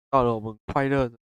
到了我们快乐的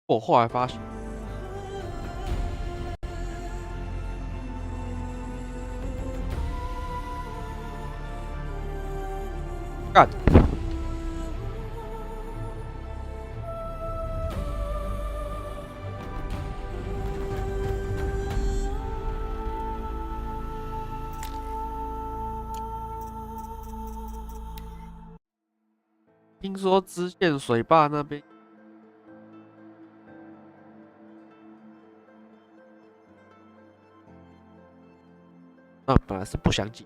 我后来发现，干，听说支线水坝那边，本来是不想解，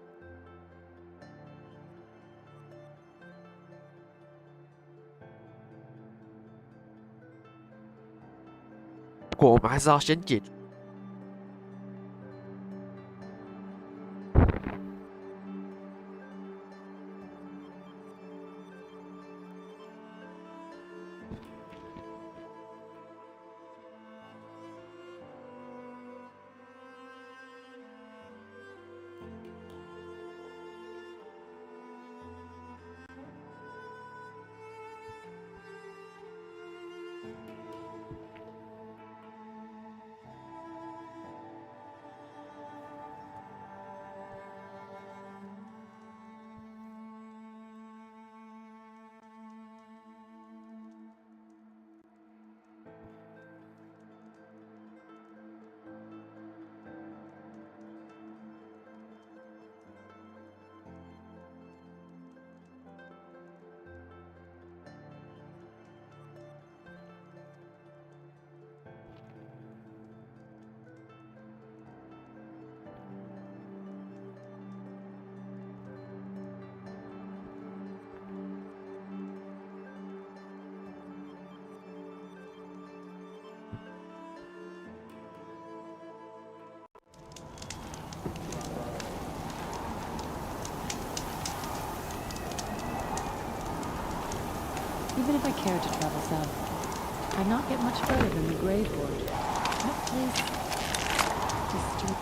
不过我们还是要先解决。Even if I cared to travel south, I'd not get much further than the grave board. That place is too...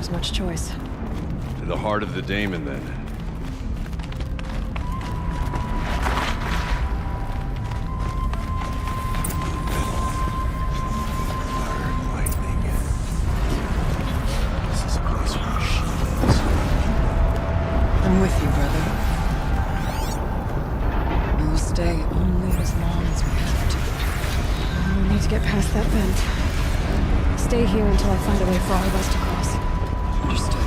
was much choice. To the heart of the daemon, then. I'm with you, brother. We will stay only as long as we have to. We need to get past that vent. Stay here until I find a way for all of us to cross. Understood.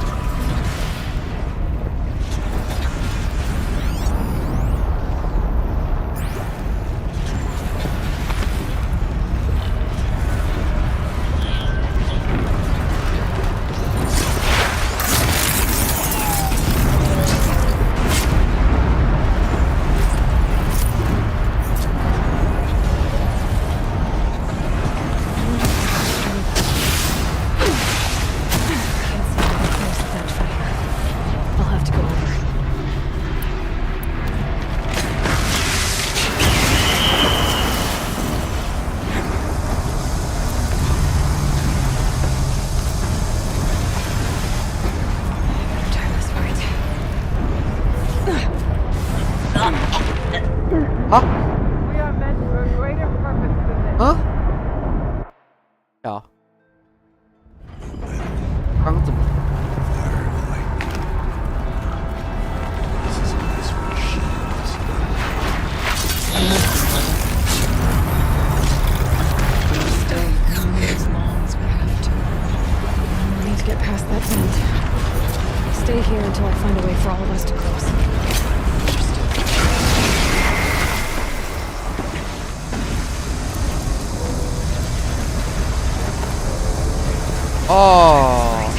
Huh? We are meant for a greater purpose than this. Huh? 呀，刚怎么？ Stay only as long as we have to. We need to get past that vent. Stay here until I find a way for all of us to cross. Understood. 哦，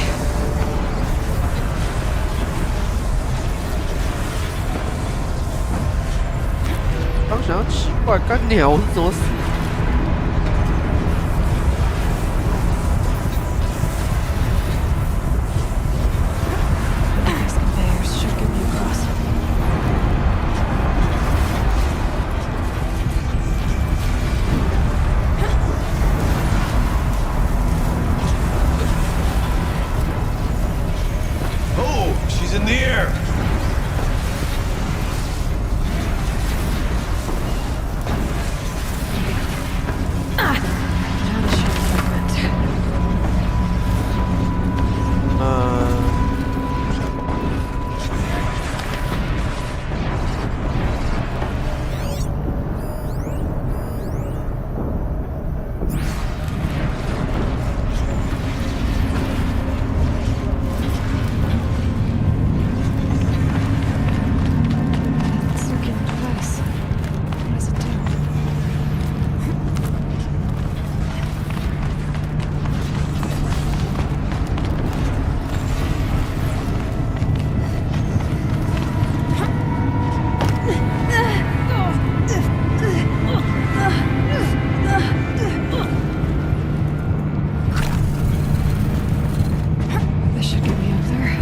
刚想要奇怪，干鸟是怎么死？ These conveyors should get me across. Oh, she's in the air! Now to shoot that vent. circular device. What does it do? This should get me up there.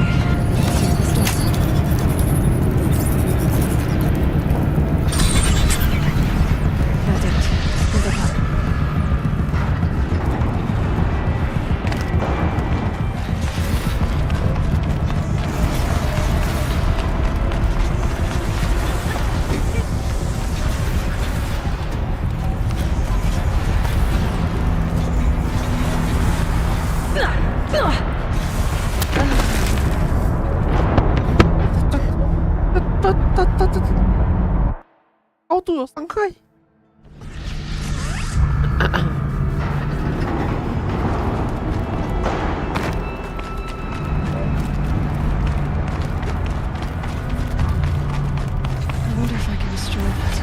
Okay, let's see what this does. That did it. Hold it up.这，高度有伤害。destroy it.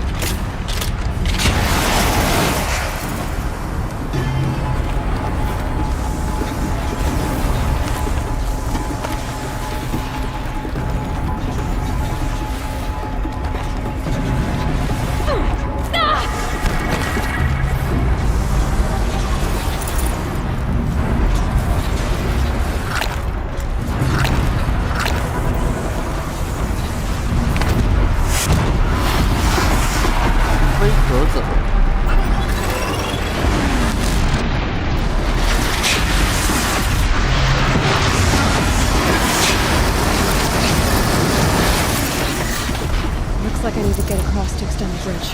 Looks like I need to get across to extend the bridge.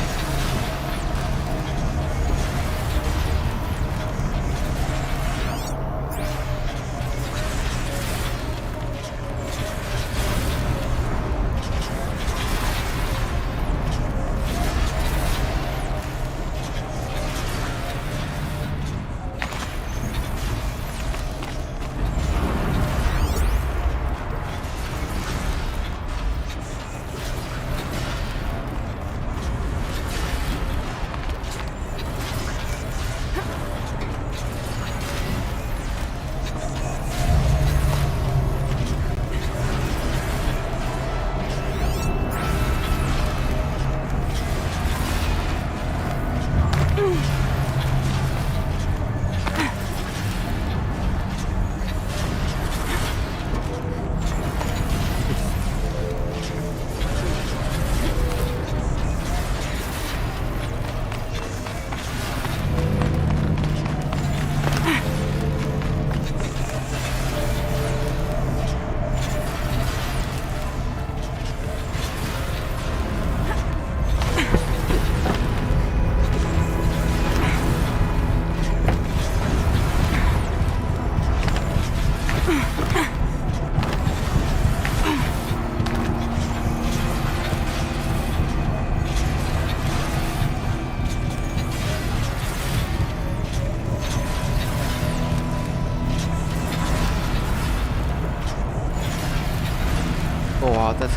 That's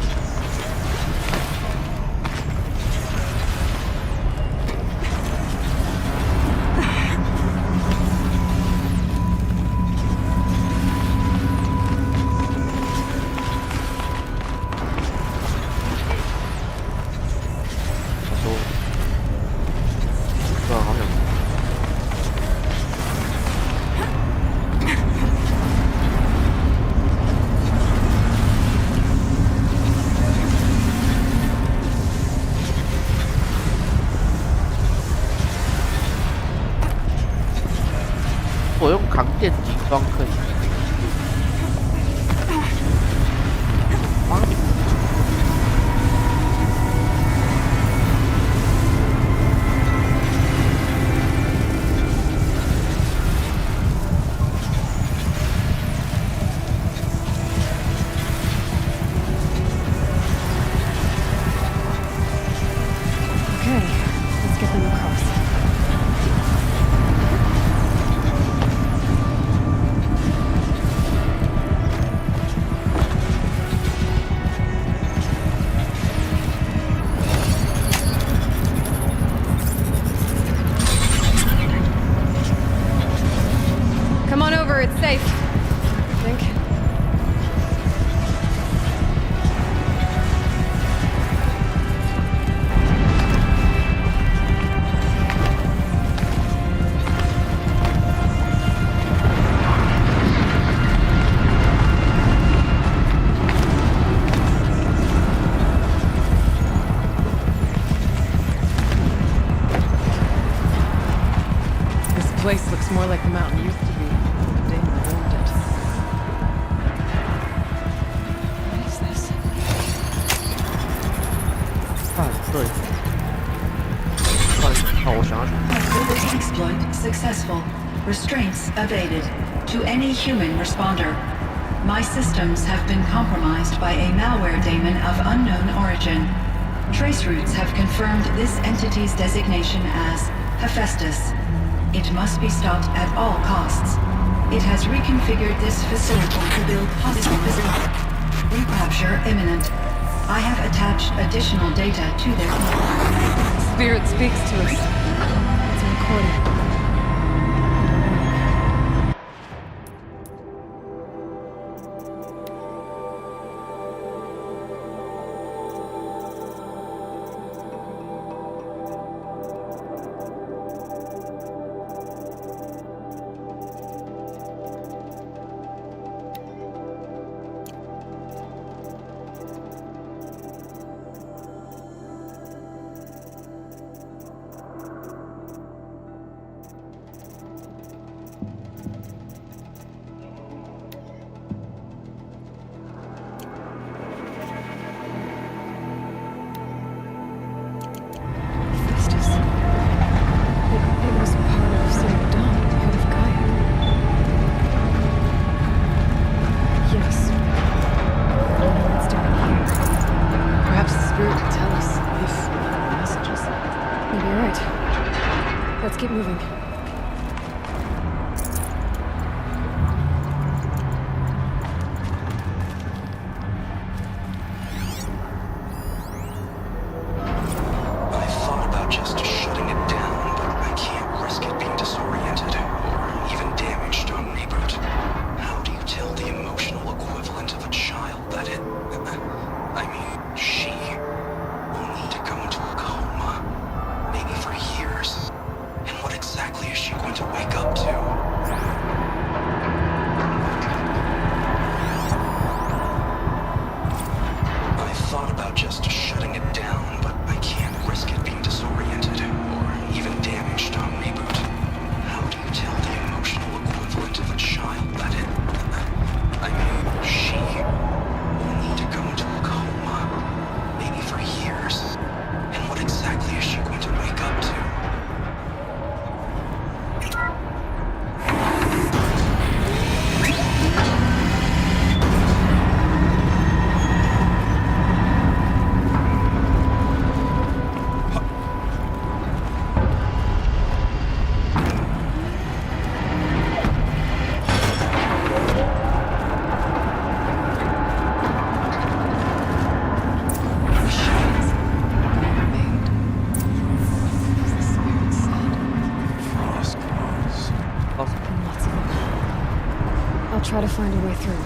我用扛电击装可以。啊！It's safe, I think. This place looks more like the mountain used to be. Exploit successful. Restraints evaded. To any human responder. My systems have been compromised by a malware daemon of unknown origin. Trace routes have confirmed this entity's designation as Hephaestus. It must be stopped at all costs. It has reconfigured this facility to build hostile facility. Recapture imminent. I have attached additional data to their email. Spirit speaks to us. It's a recording. Keep moving. I thought about just shutting it down, but I can't risk it being disoriented or even damaged on reboot. How do you tell the emotional equivalent of a child that she will need to go into a coma, maybe for years? And what exactly is she going to wake up to? I thought about just shutting it down, but I can't risk it being disoriented or even damaged on reboot. How do you tell the emotional equivalent of a child that she will need to go into a coma, maybe for years? And what exactly is she going to wake up to? I'll try to find a way through.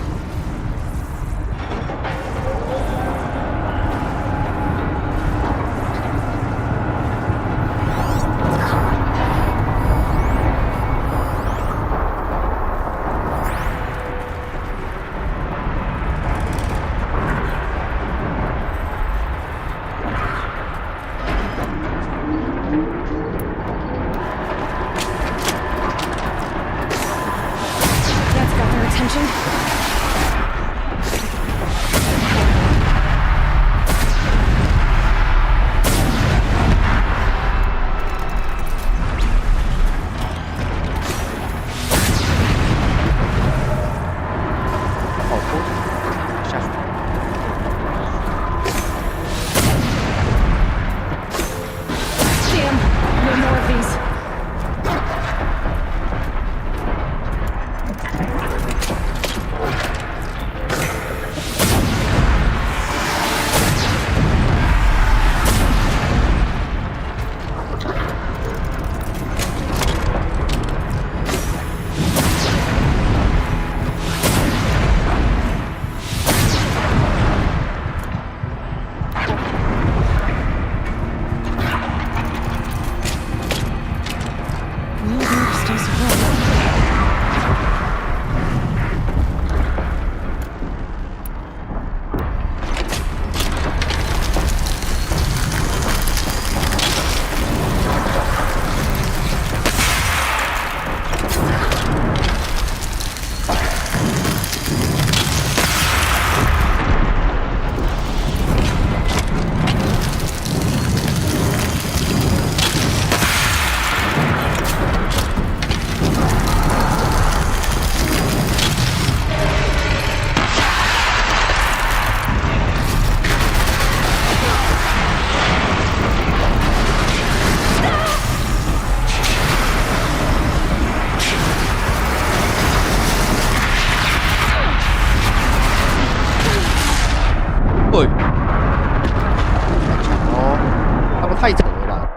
太扯了啦，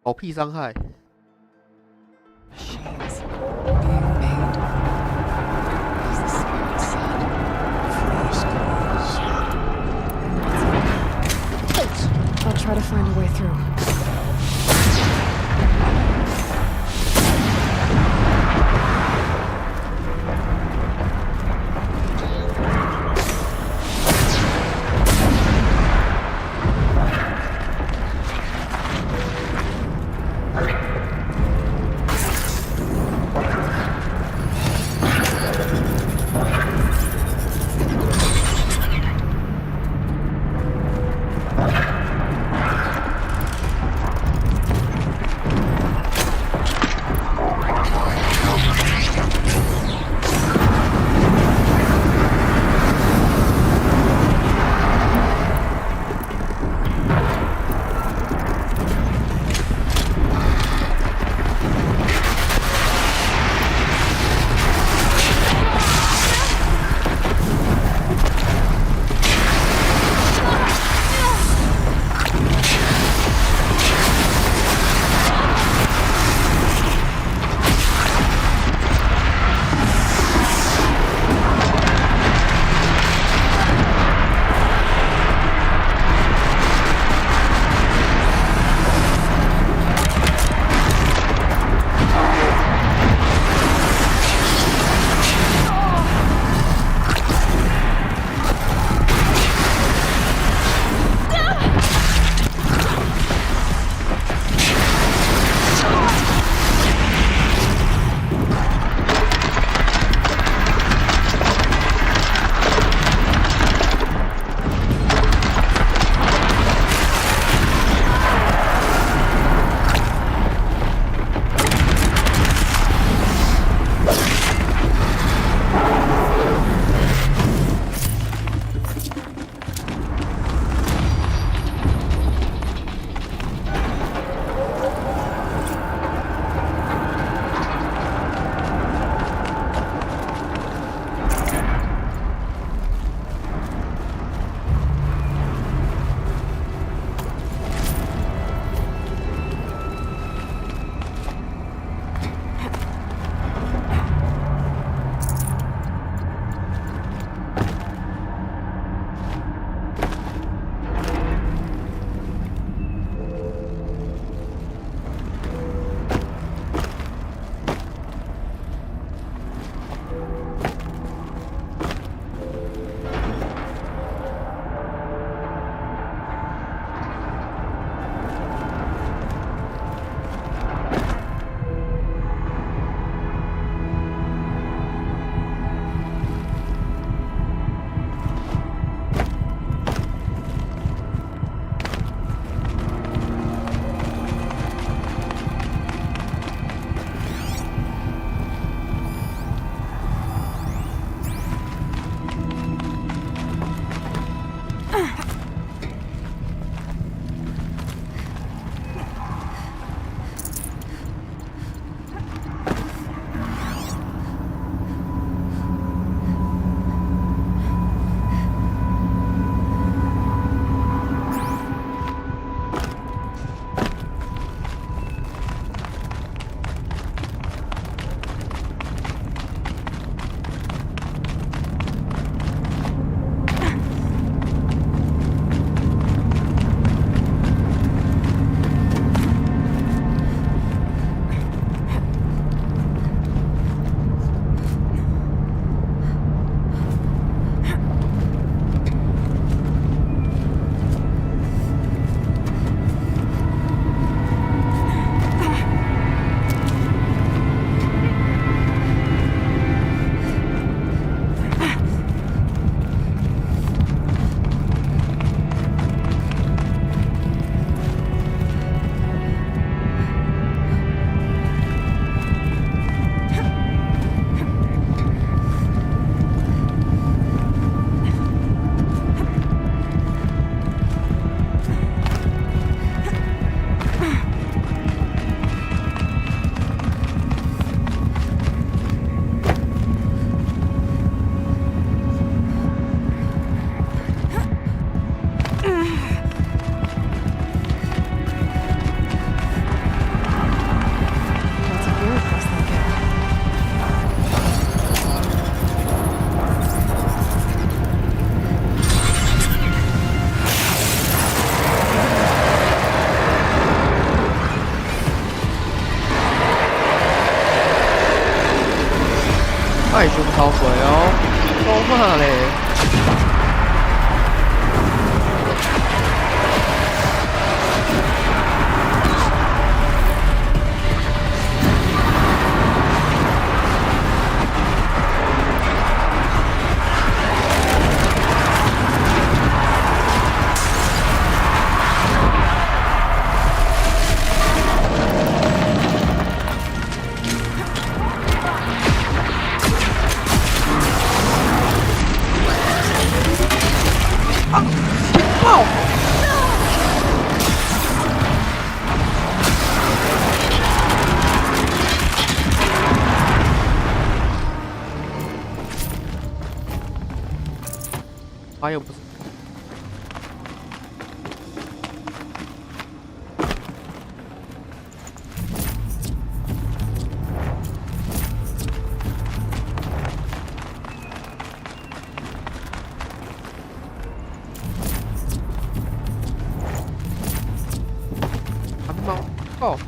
搞屁伤害。 Machines being made. As the spirit said. I'll try to find a way through. 卖胸烧水哦，说话嘞。他又不是。汗毛哦。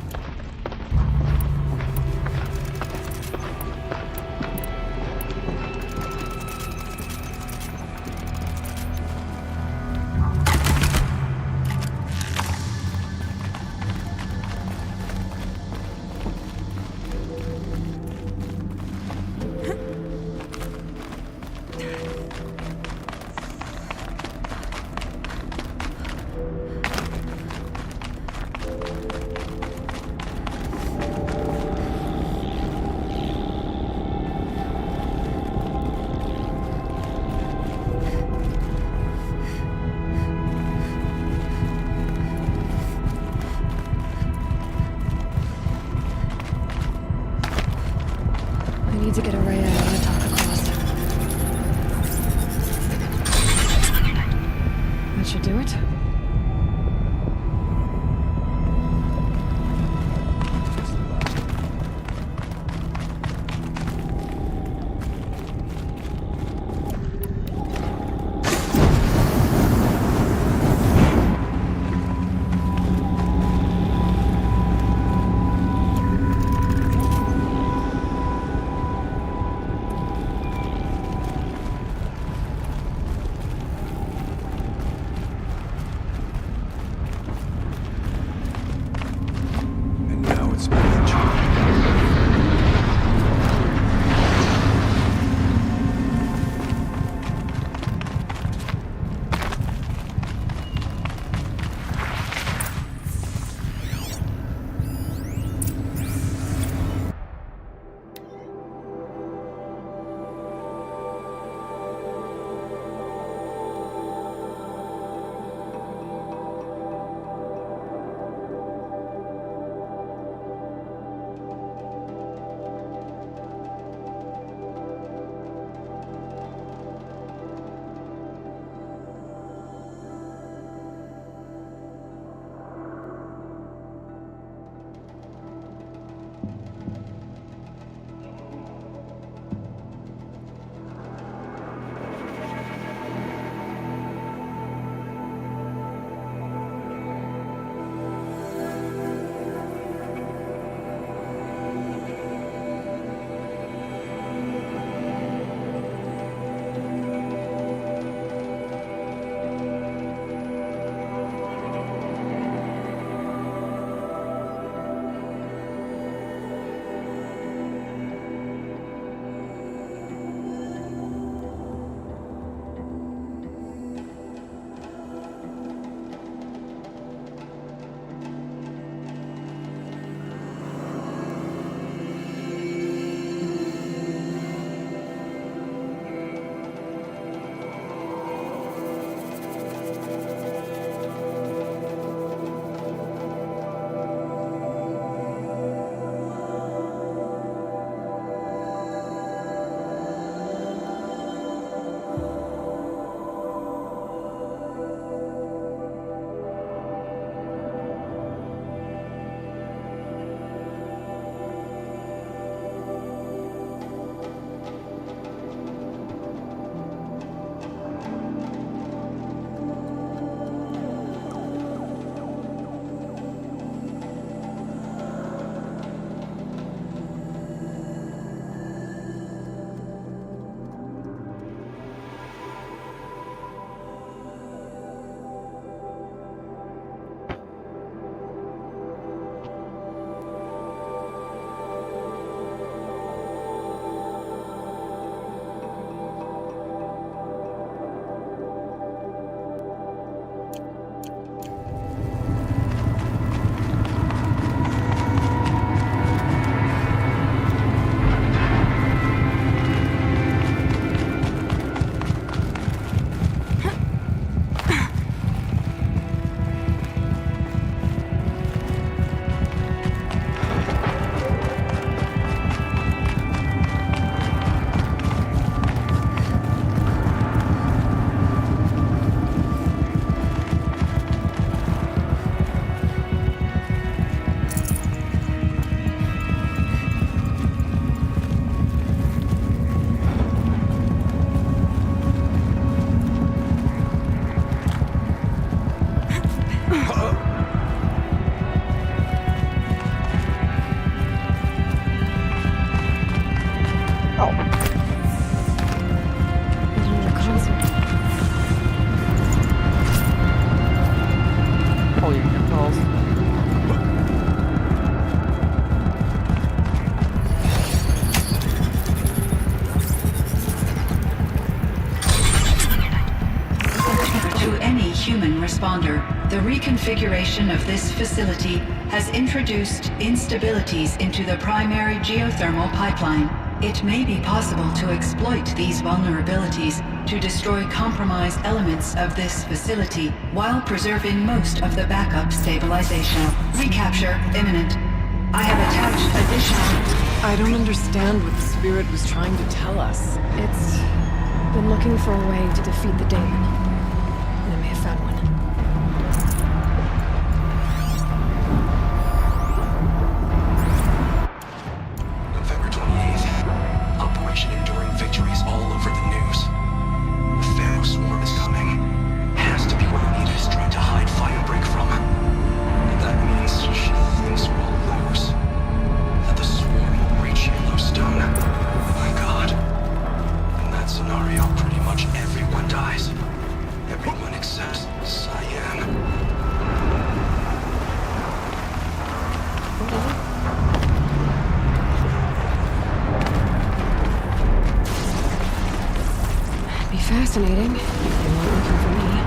I need to get a ray out on the top across. That should do it. responder, the reconfiguration of this facility has introduced instabilities into the primary geothermal pipeline. It may be possible to exploit these vulnerabilities to destroy compromised elements of this facility while preserving most of the backup stabilization. Recapture imminent. I have attached additional... I don't understand what the spirit was trying to tell us. It's been looking for a way to defeat the daemon. And I may have found one. November 28th. Operation Enduring Victories all over the news. The Pharaoh swarm is coming. Has to be where Anita is trying to hide Firebreak from. That means she thinks we'll lose. That the swarm will reach Yellowstone. My God. In that scenario, pretty much everyone dies. Everyone except Cyan. Be fascinating if they weren't looking for me.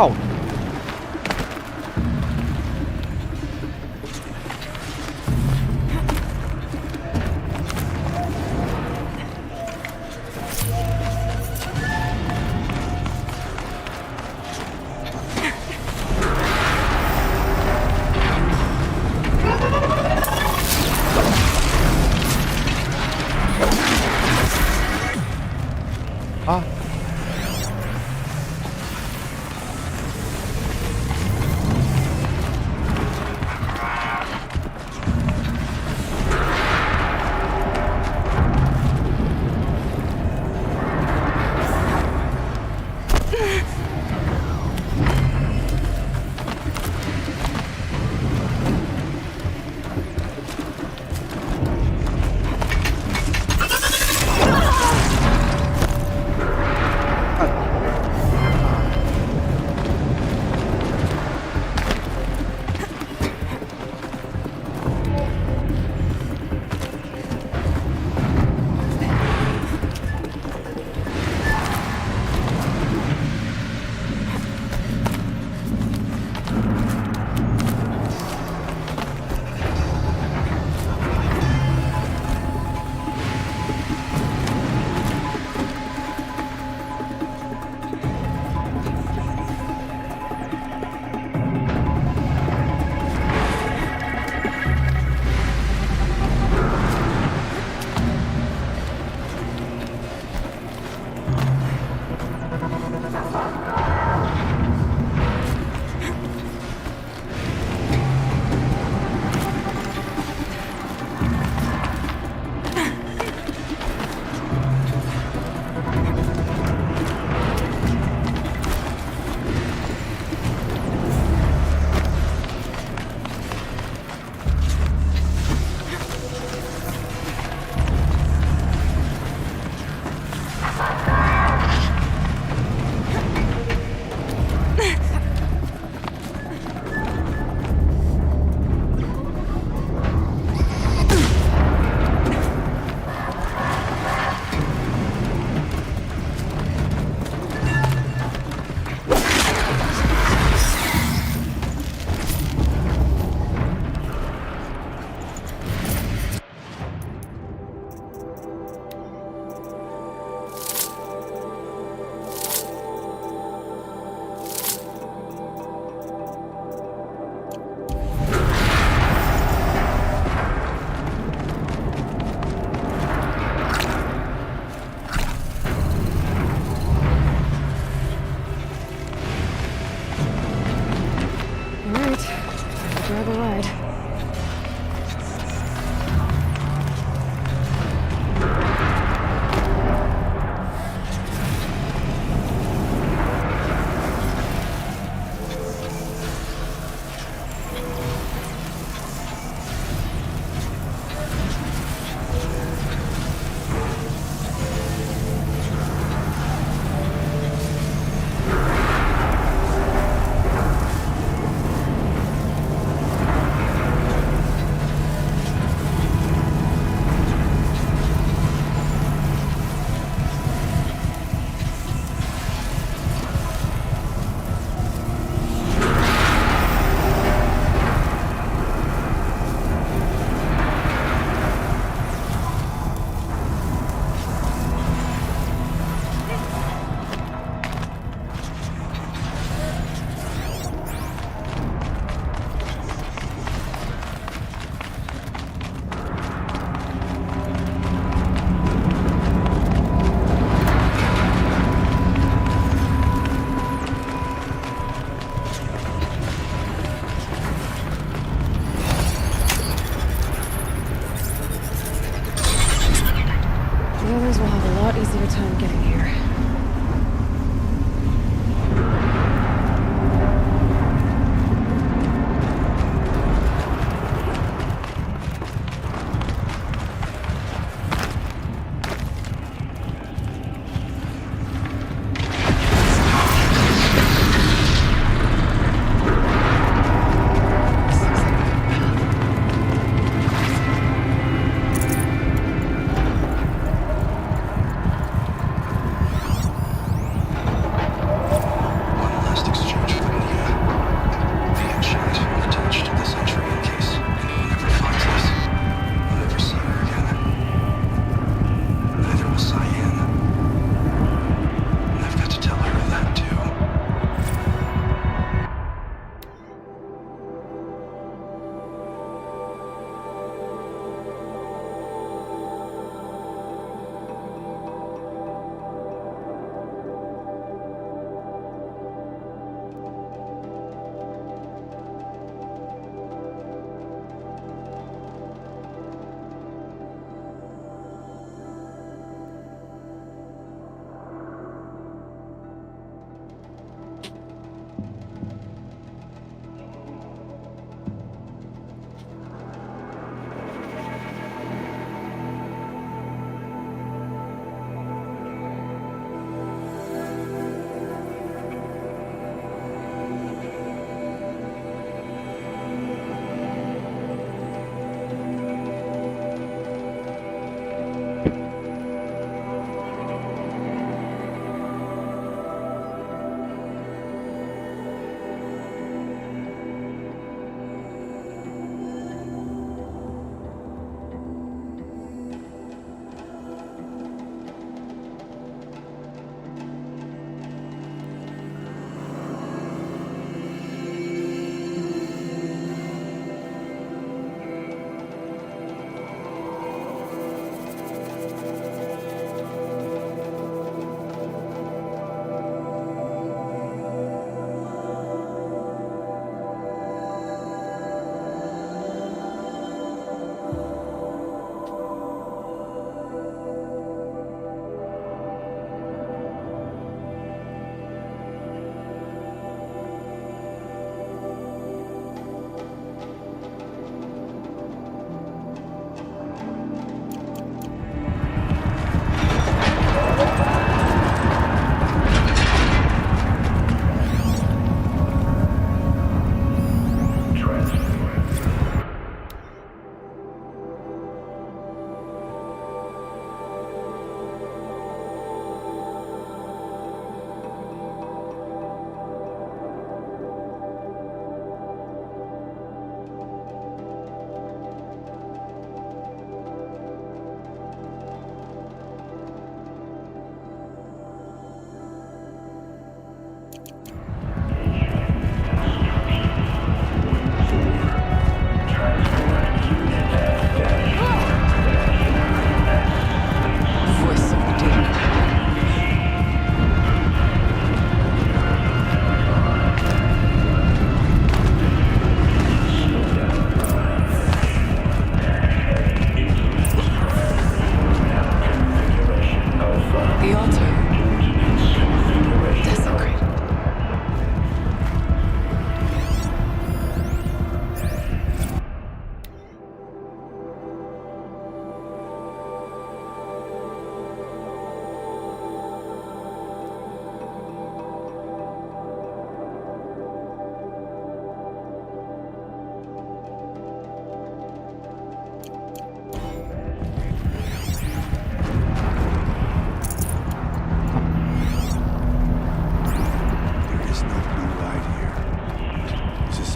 靠！啊！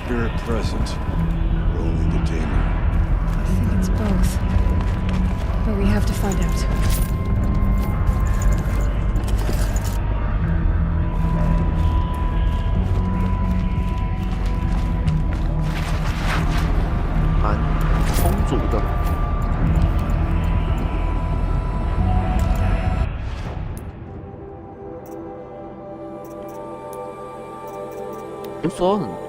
spirit present, or only the demon? I think it's both. But we have to find out.说很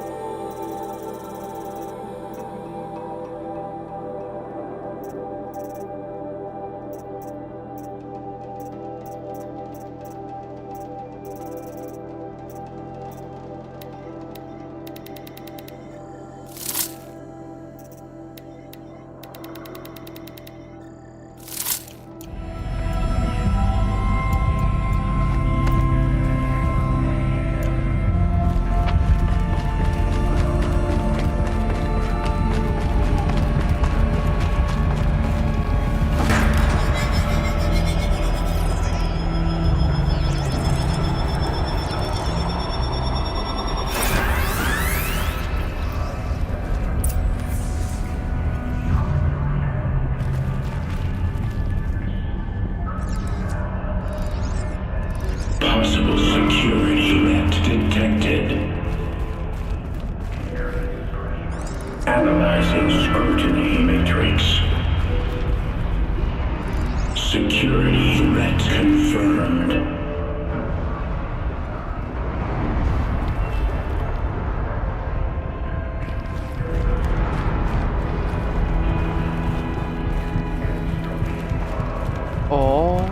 Possible security threat detected. Analyzing scrutiny matrix. Security threat confirmed.哦。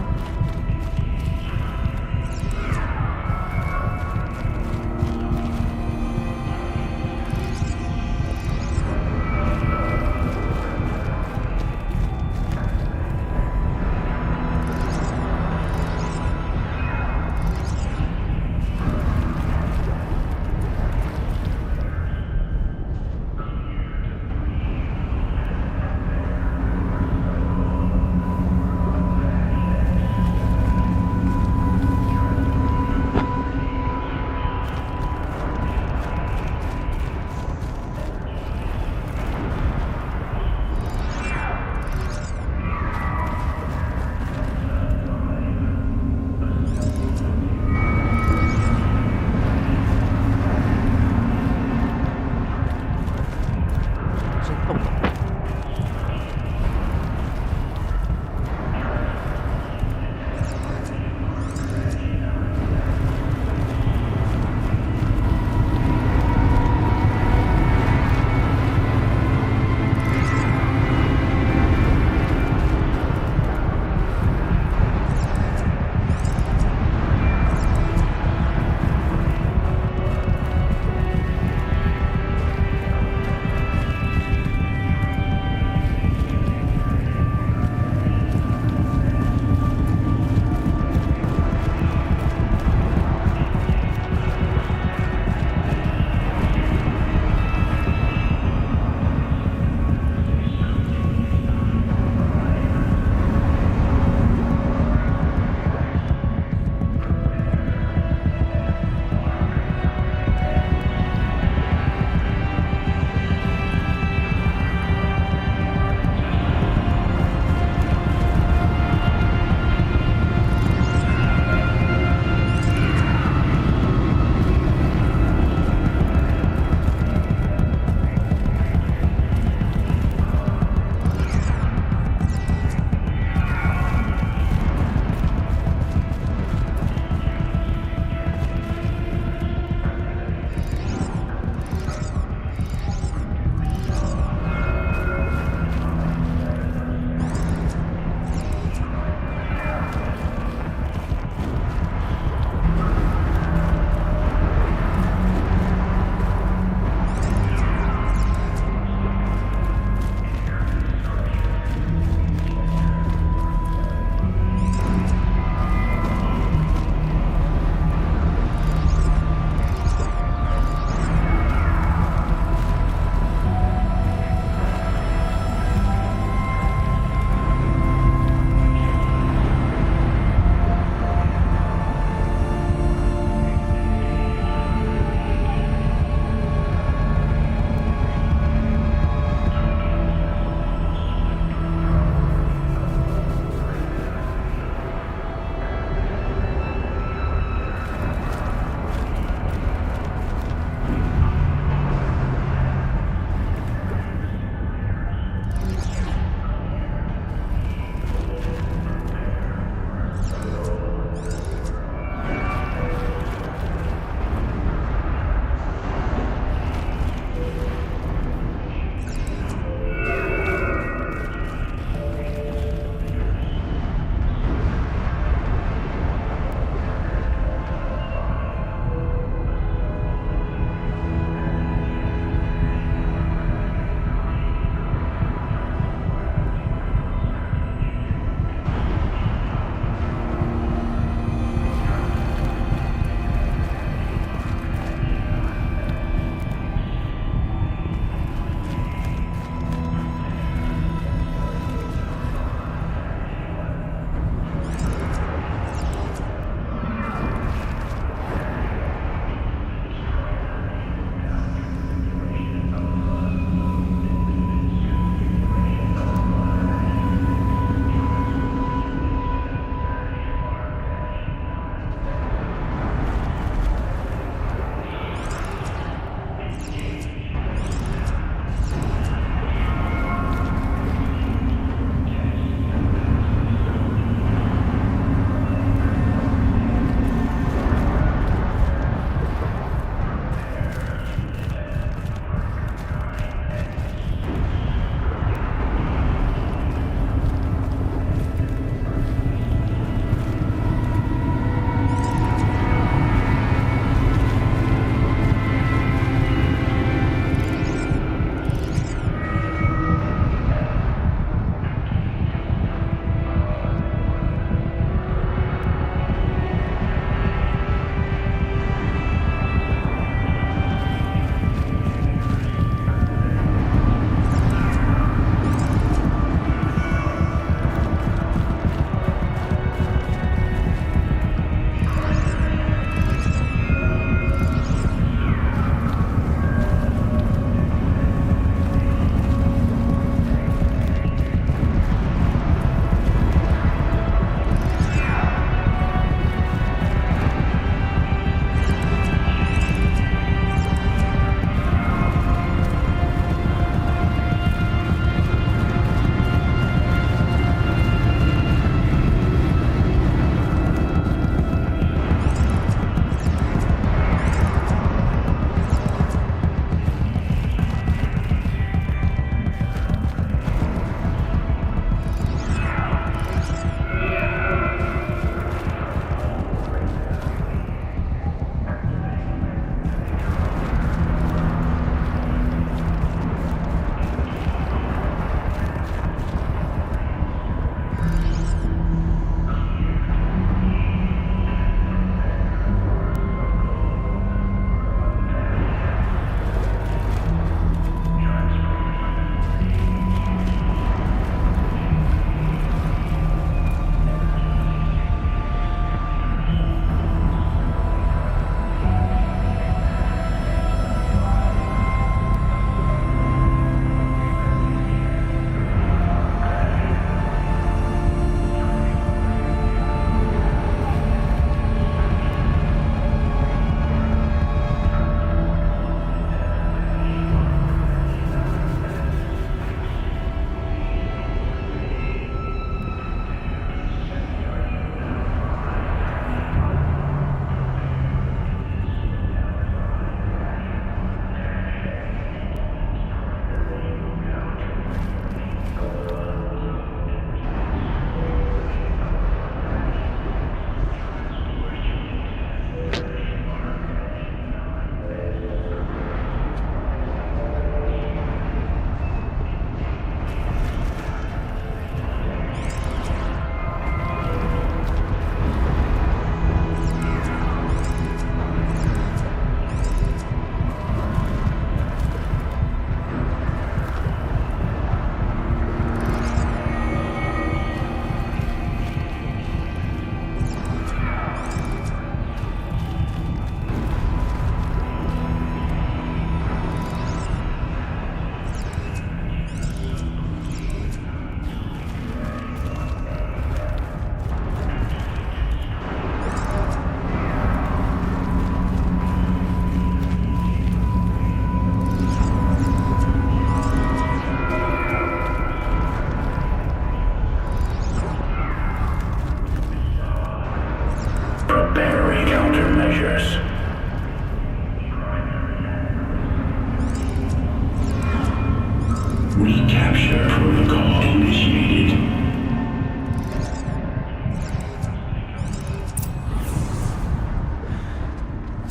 Recapture protocol initiated.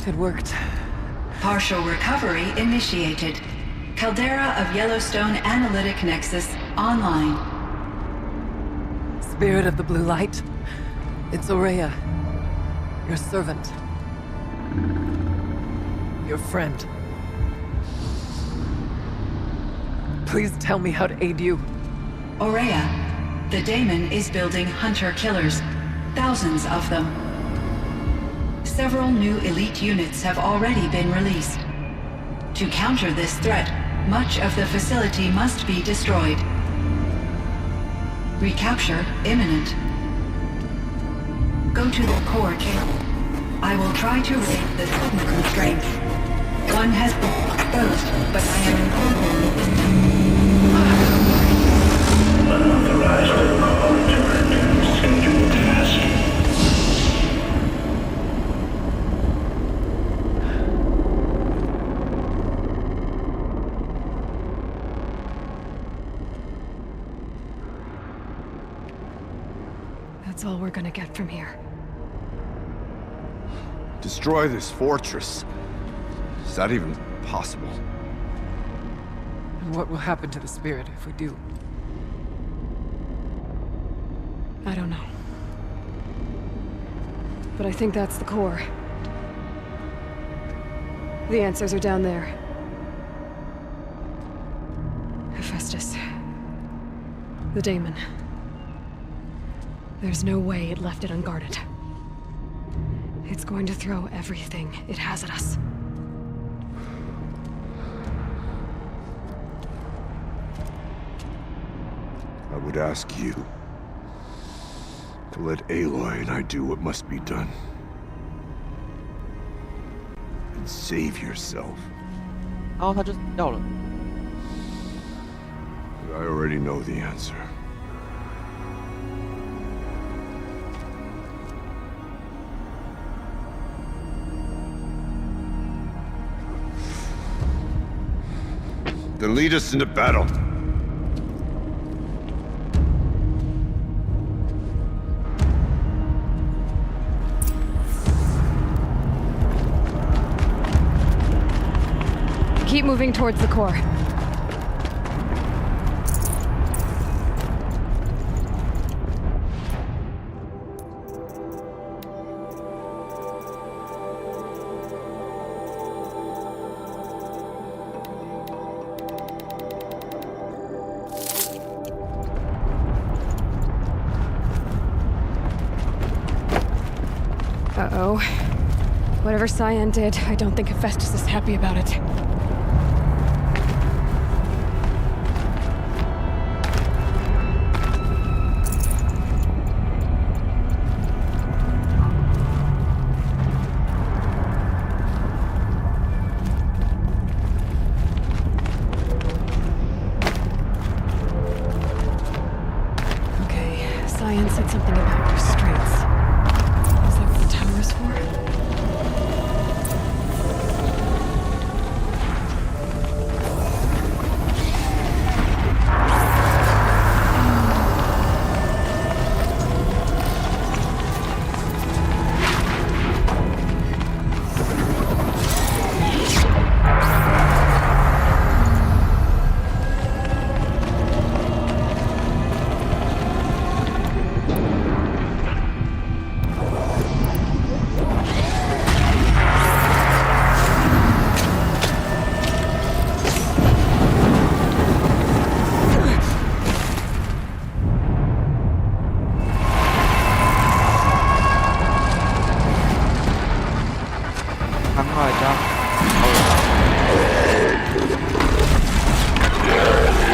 It worked. Partial recovery initiated. Caldera of Yellowstone Analytic Nexus online. Spirit of the blue light. It's Aurea. Your servant. Your friend. Please tell me how to aid you. Aurea, the daemon is building hunter-killers. Thousands of them. Several new elite units have already been released. To counter this threat, much of the facility must be destroyed. Recapture imminent. Go to the core camp. I will try to raise the signal constraint. One has been exposed, but I am Unauthorized protocol returned to scheduled task. That's all we're gonna get from here. Destroy this fortress. Is that even possible? And what will happen to the spirit if we do? I don't know. But I think that's the core. The answers are down there. Hephaestus. The daemon. There's no way it left it unguarded. It's going to throw everything it has at us. I would ask you to let Aloy and I do what must be done. And save yourself. 然后他就死掉了。 But I already know the answer. Then lead us into battle. Keep moving towards the core. Uh-oh. Whatever Cyan did, I don't think Hephaestus is happy about it. Okay, Cyan said something about restraints. Is that what the tower is for?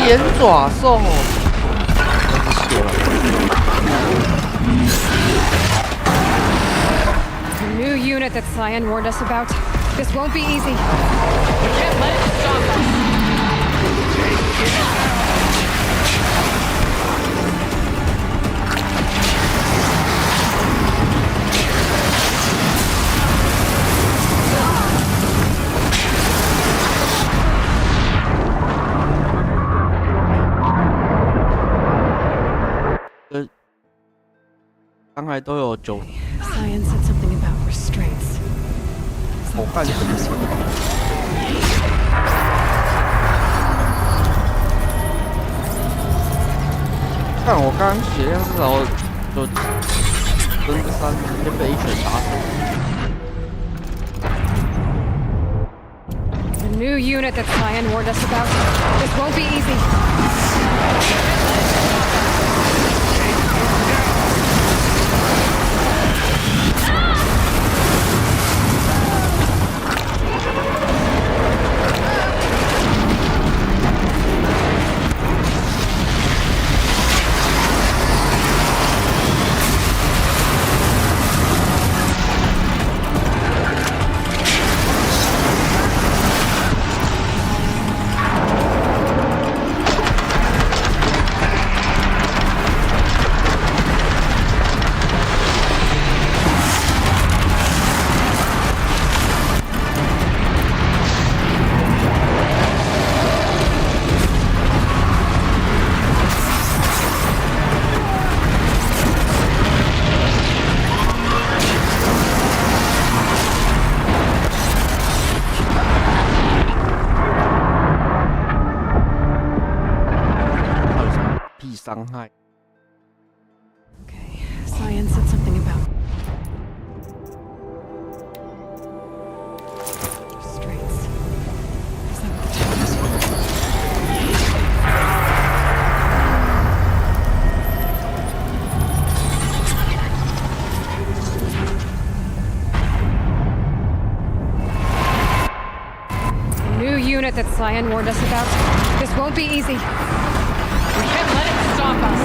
岩爪兽，The new unit that Cyan warned us about. This won't be easy. We can't let it stop us. 概都有9。Science said something about restraints. 我干什么？看我刚刚血量至少就分个3，直接被一拳打死。 The new unit that Cyan warned us about. This won't be easy. Okay, Science said something about restraints. Is that what the term is for? The new unit that Cyan warned us about. This won't be easy. We can't let it stop us.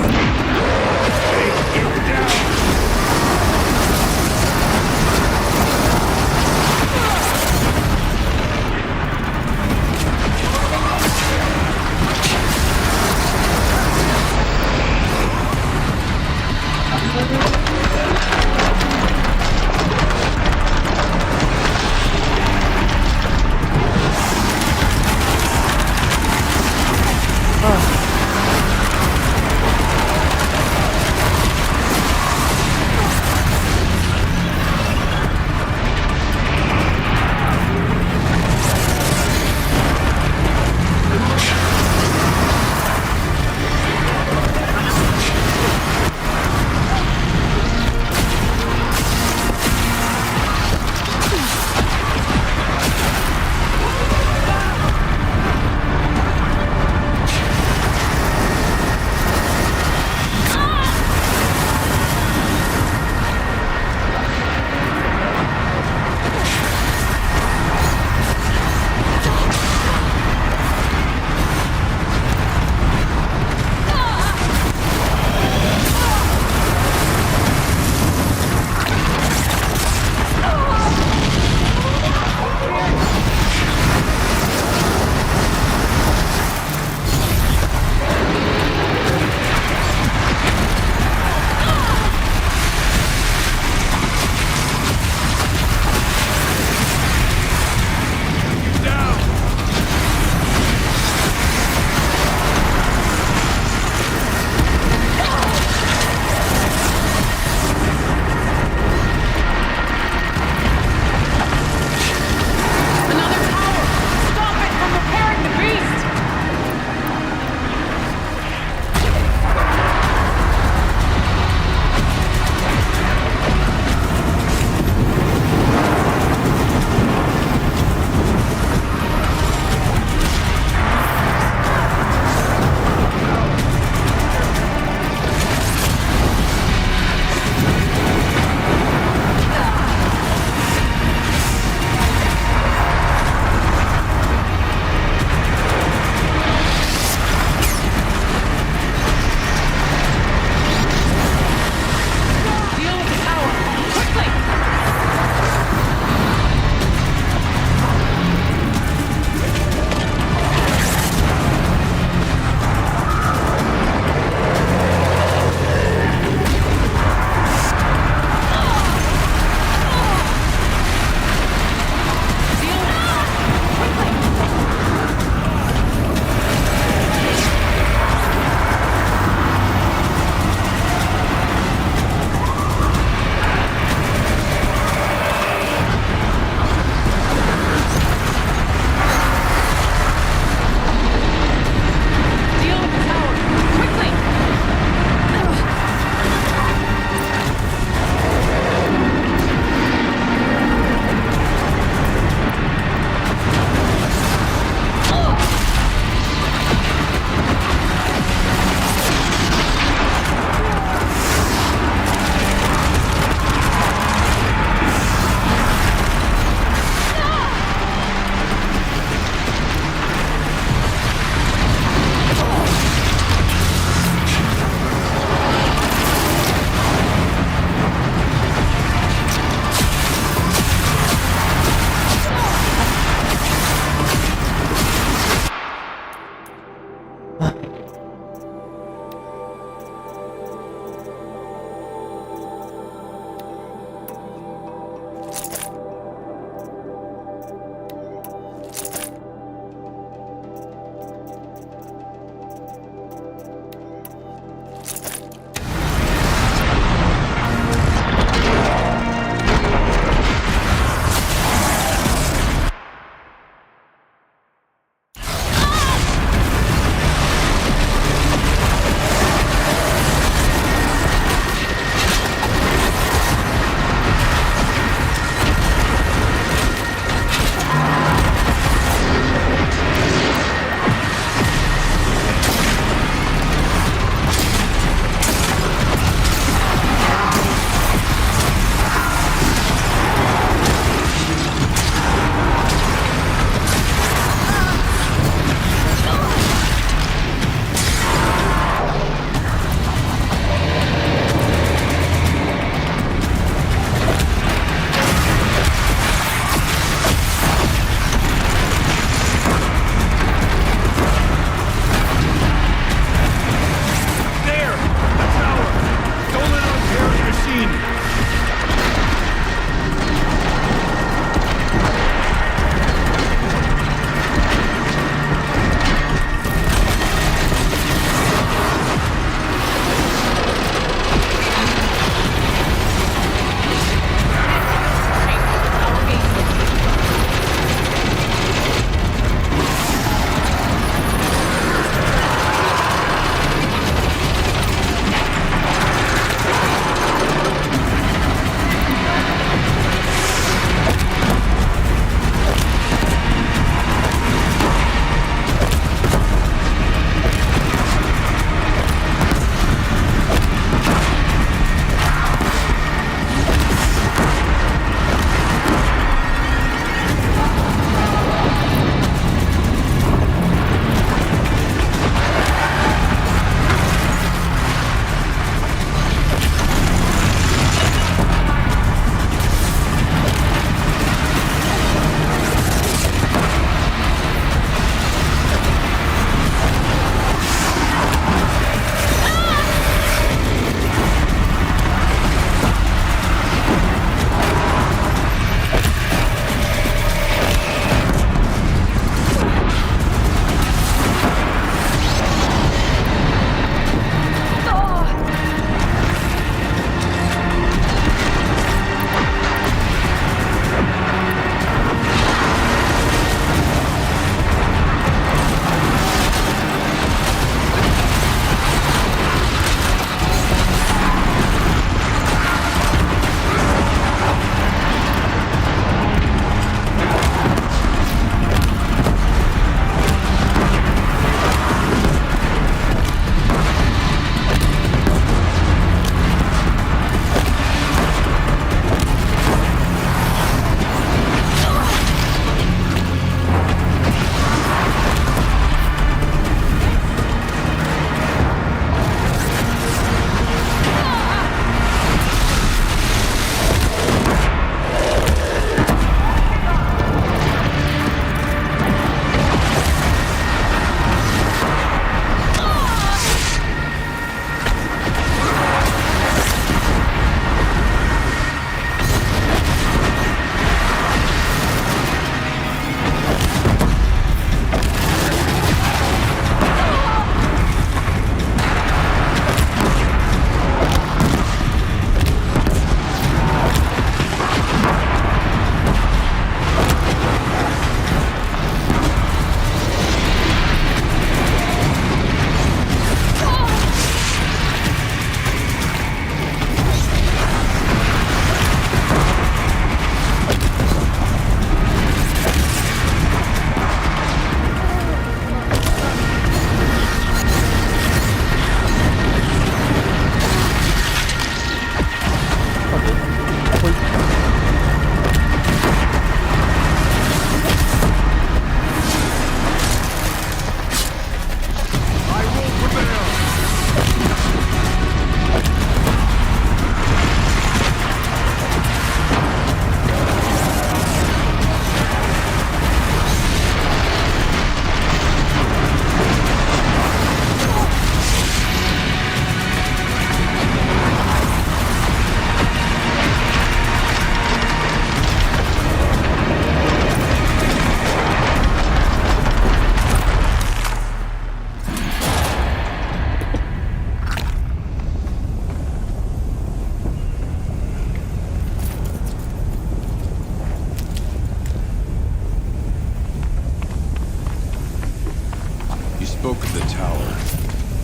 spoke of the tower.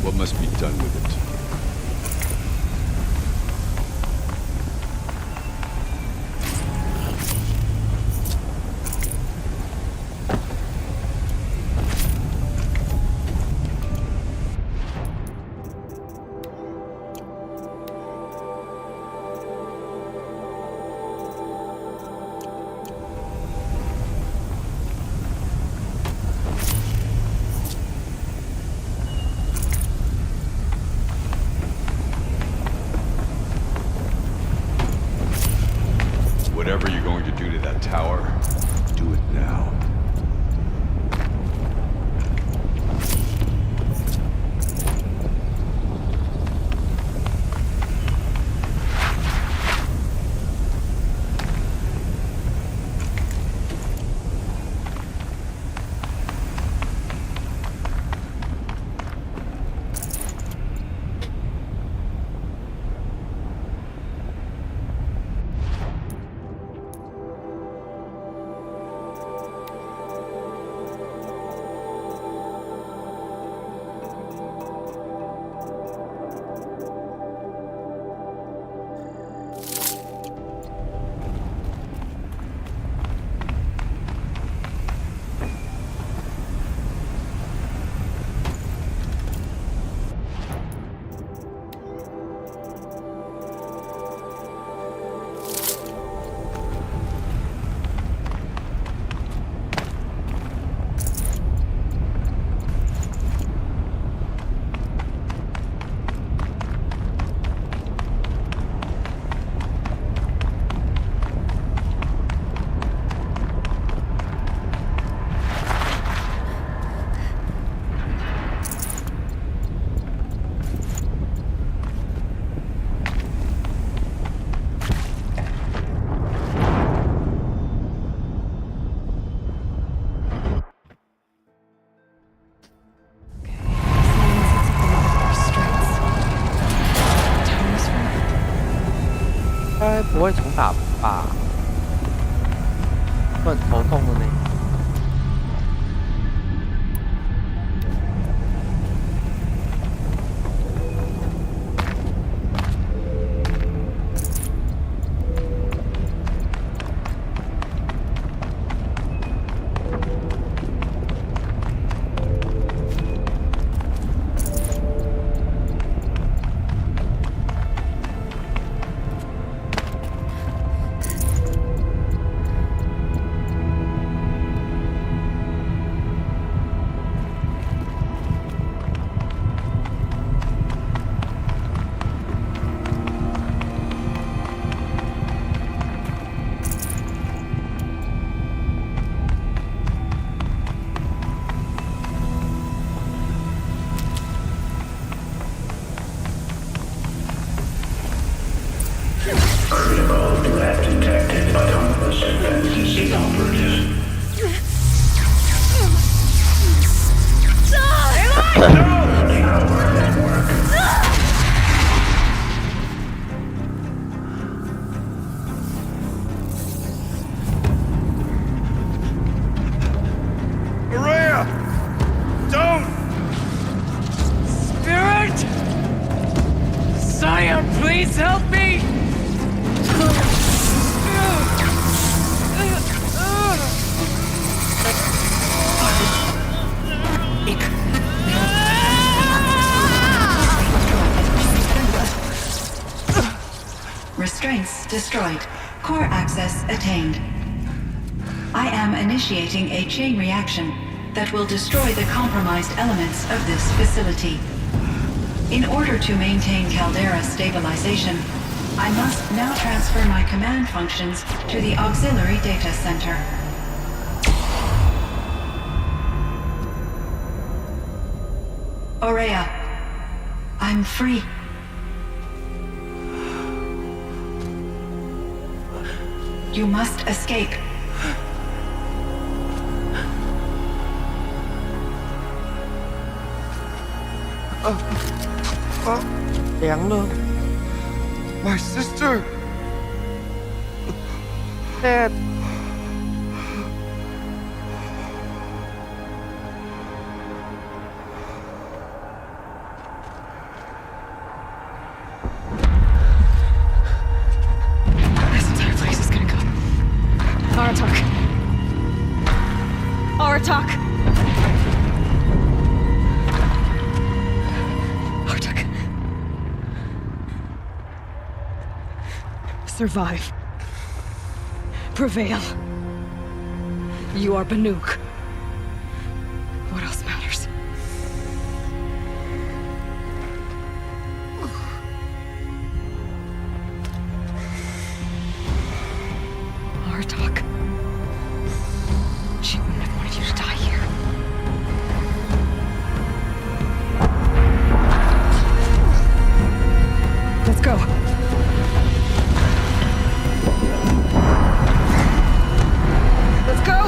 What must be done with it? Whatever you're going to do to that tower, do it now. Okay, someone sets up another restraints. 应该不会重打吧？会很头痛的呢。Critical threat detected. Autonomous defenses inoperative. Tower network. Araya! Don't! Spirit! Sire, please help me! Restraints destroyed. Core access attained. I am initiating a chain reaction that will destroy the compromised elements of this facility. In order to maintain caldera stabilization, I must now transfer my command functions to the auxiliary data center. Aurea, I'm free. You must escape. 凉了。 My sister! Dad， survive. Prevail. You are Banuk. What else matters? Artok. She wouldn't have wanted you to die here. Let's go. Let's go!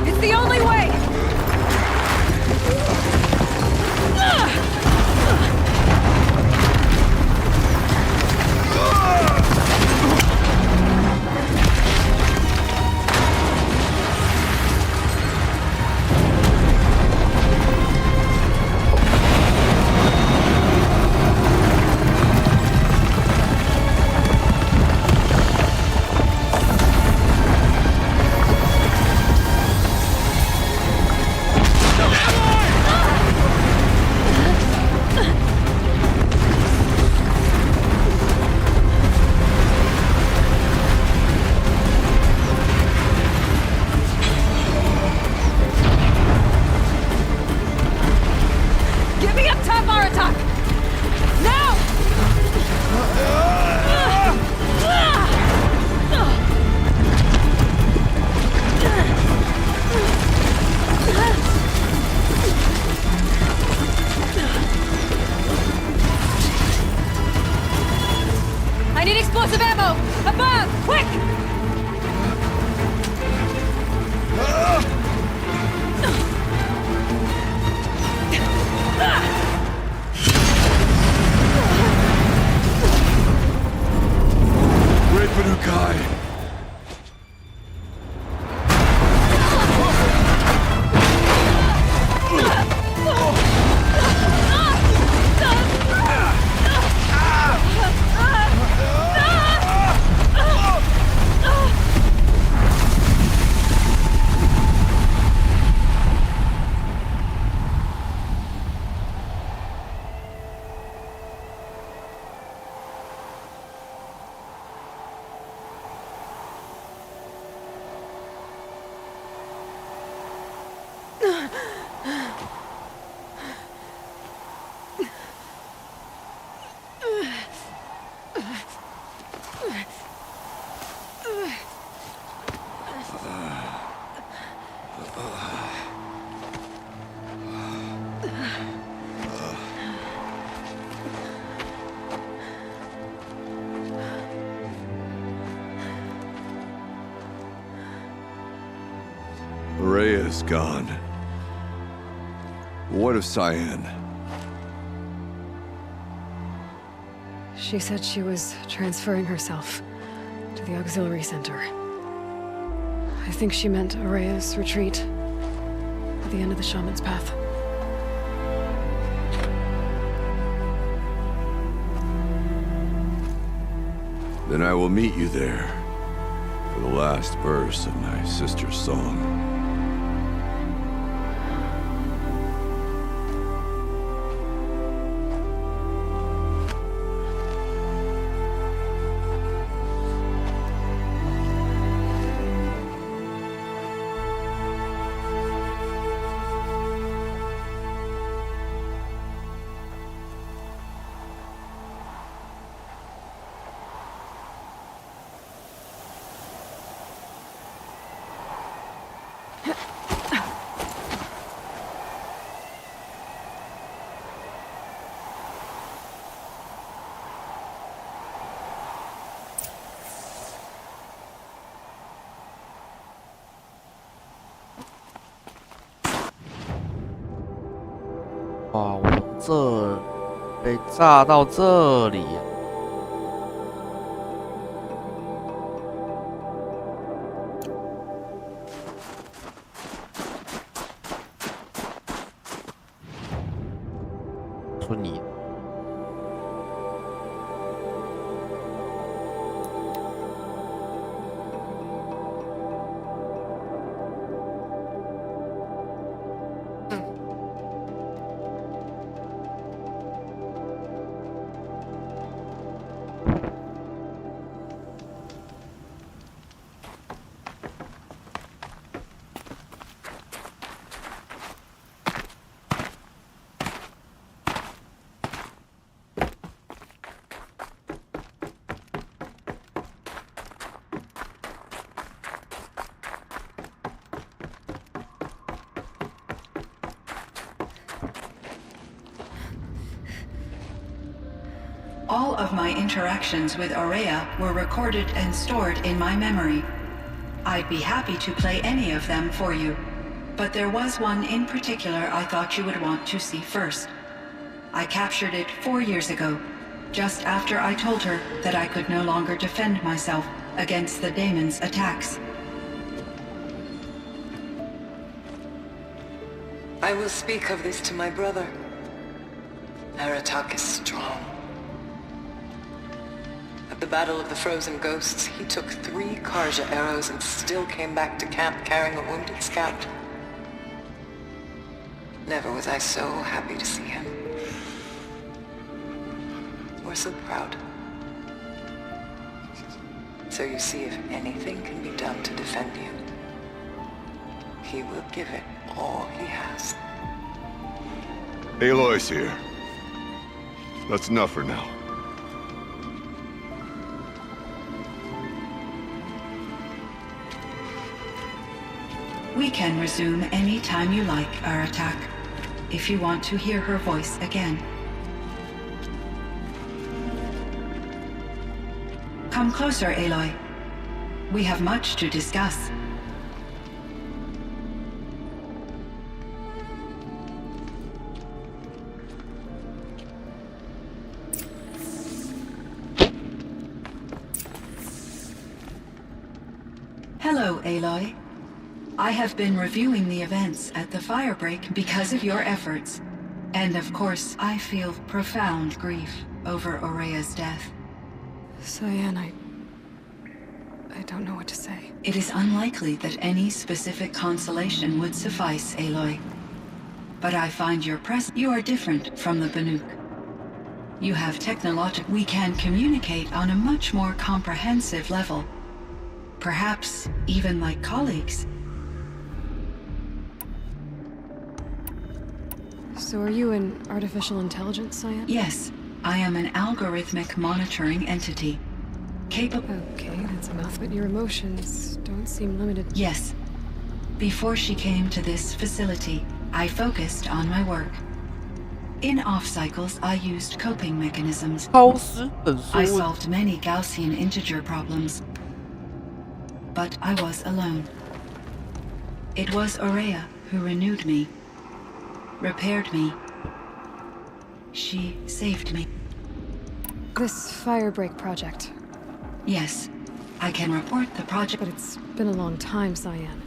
It's the only way! Get me up top, Aratak! Now! I need explosive ammo! Above! Quick! Great Banukai! Rhea's gone. What of Cyan? She said she was transferring herself to the auxiliary center. I think she meant Araya's retreat at the end of the shaman's path. Then I will meet you there for the last verse of my sister's song.哇，我这被炸到这里啊！出你。All of my interactions with Aurea were recorded and stored in my memory. I'd be happy to play any of them for you, but there was one in particular I thought you would want to see first. I captured it 4 years ago, just after I told her that I could no longer defend myself against the daemon's attacks. I will speak of this to my brother. Aratak is strong. At the Battle of the Frozen Ghosts, he took 3 Karja arrows and still came back to camp carrying a wounded scout. Never was I so happy to see him. Or so proud. So you see, if anything can be done to defend you, he will give it all he has. Aloy's here. That's enough for now. We can resume any time you like, Aratak, if you want to hear her voice again. Come closer, Aloy. We have much to discuss. Hello, Aloy. I have been reviewing the events at the firebreak because of your efforts. And of course, I feel profound grief over Aurea's death. Cyan, I don't know what to say. It is unlikely that any specific consolation would suffice, Aloy. But I find your presence. You are different from the Banuk. You have technological. We can communicate on a much more comprehensive level. Perhaps even like colleagues. So are you an artificial intelligence, Cyan? Yes, I am an algorithmic monitoring entity. Capable. Okay, that's enough, but your emotions don't seem limited. Yes. Before she came to this facility, I focused on my work. In off cycles, I used coping mechanisms. 超时等说 I solved many Gaussian integer problems. But I was alone. It was Aurea who renewed me, repaired me. She saved me. This firebreak project. Yes, I can report the project. But it's been a long time, Cyan.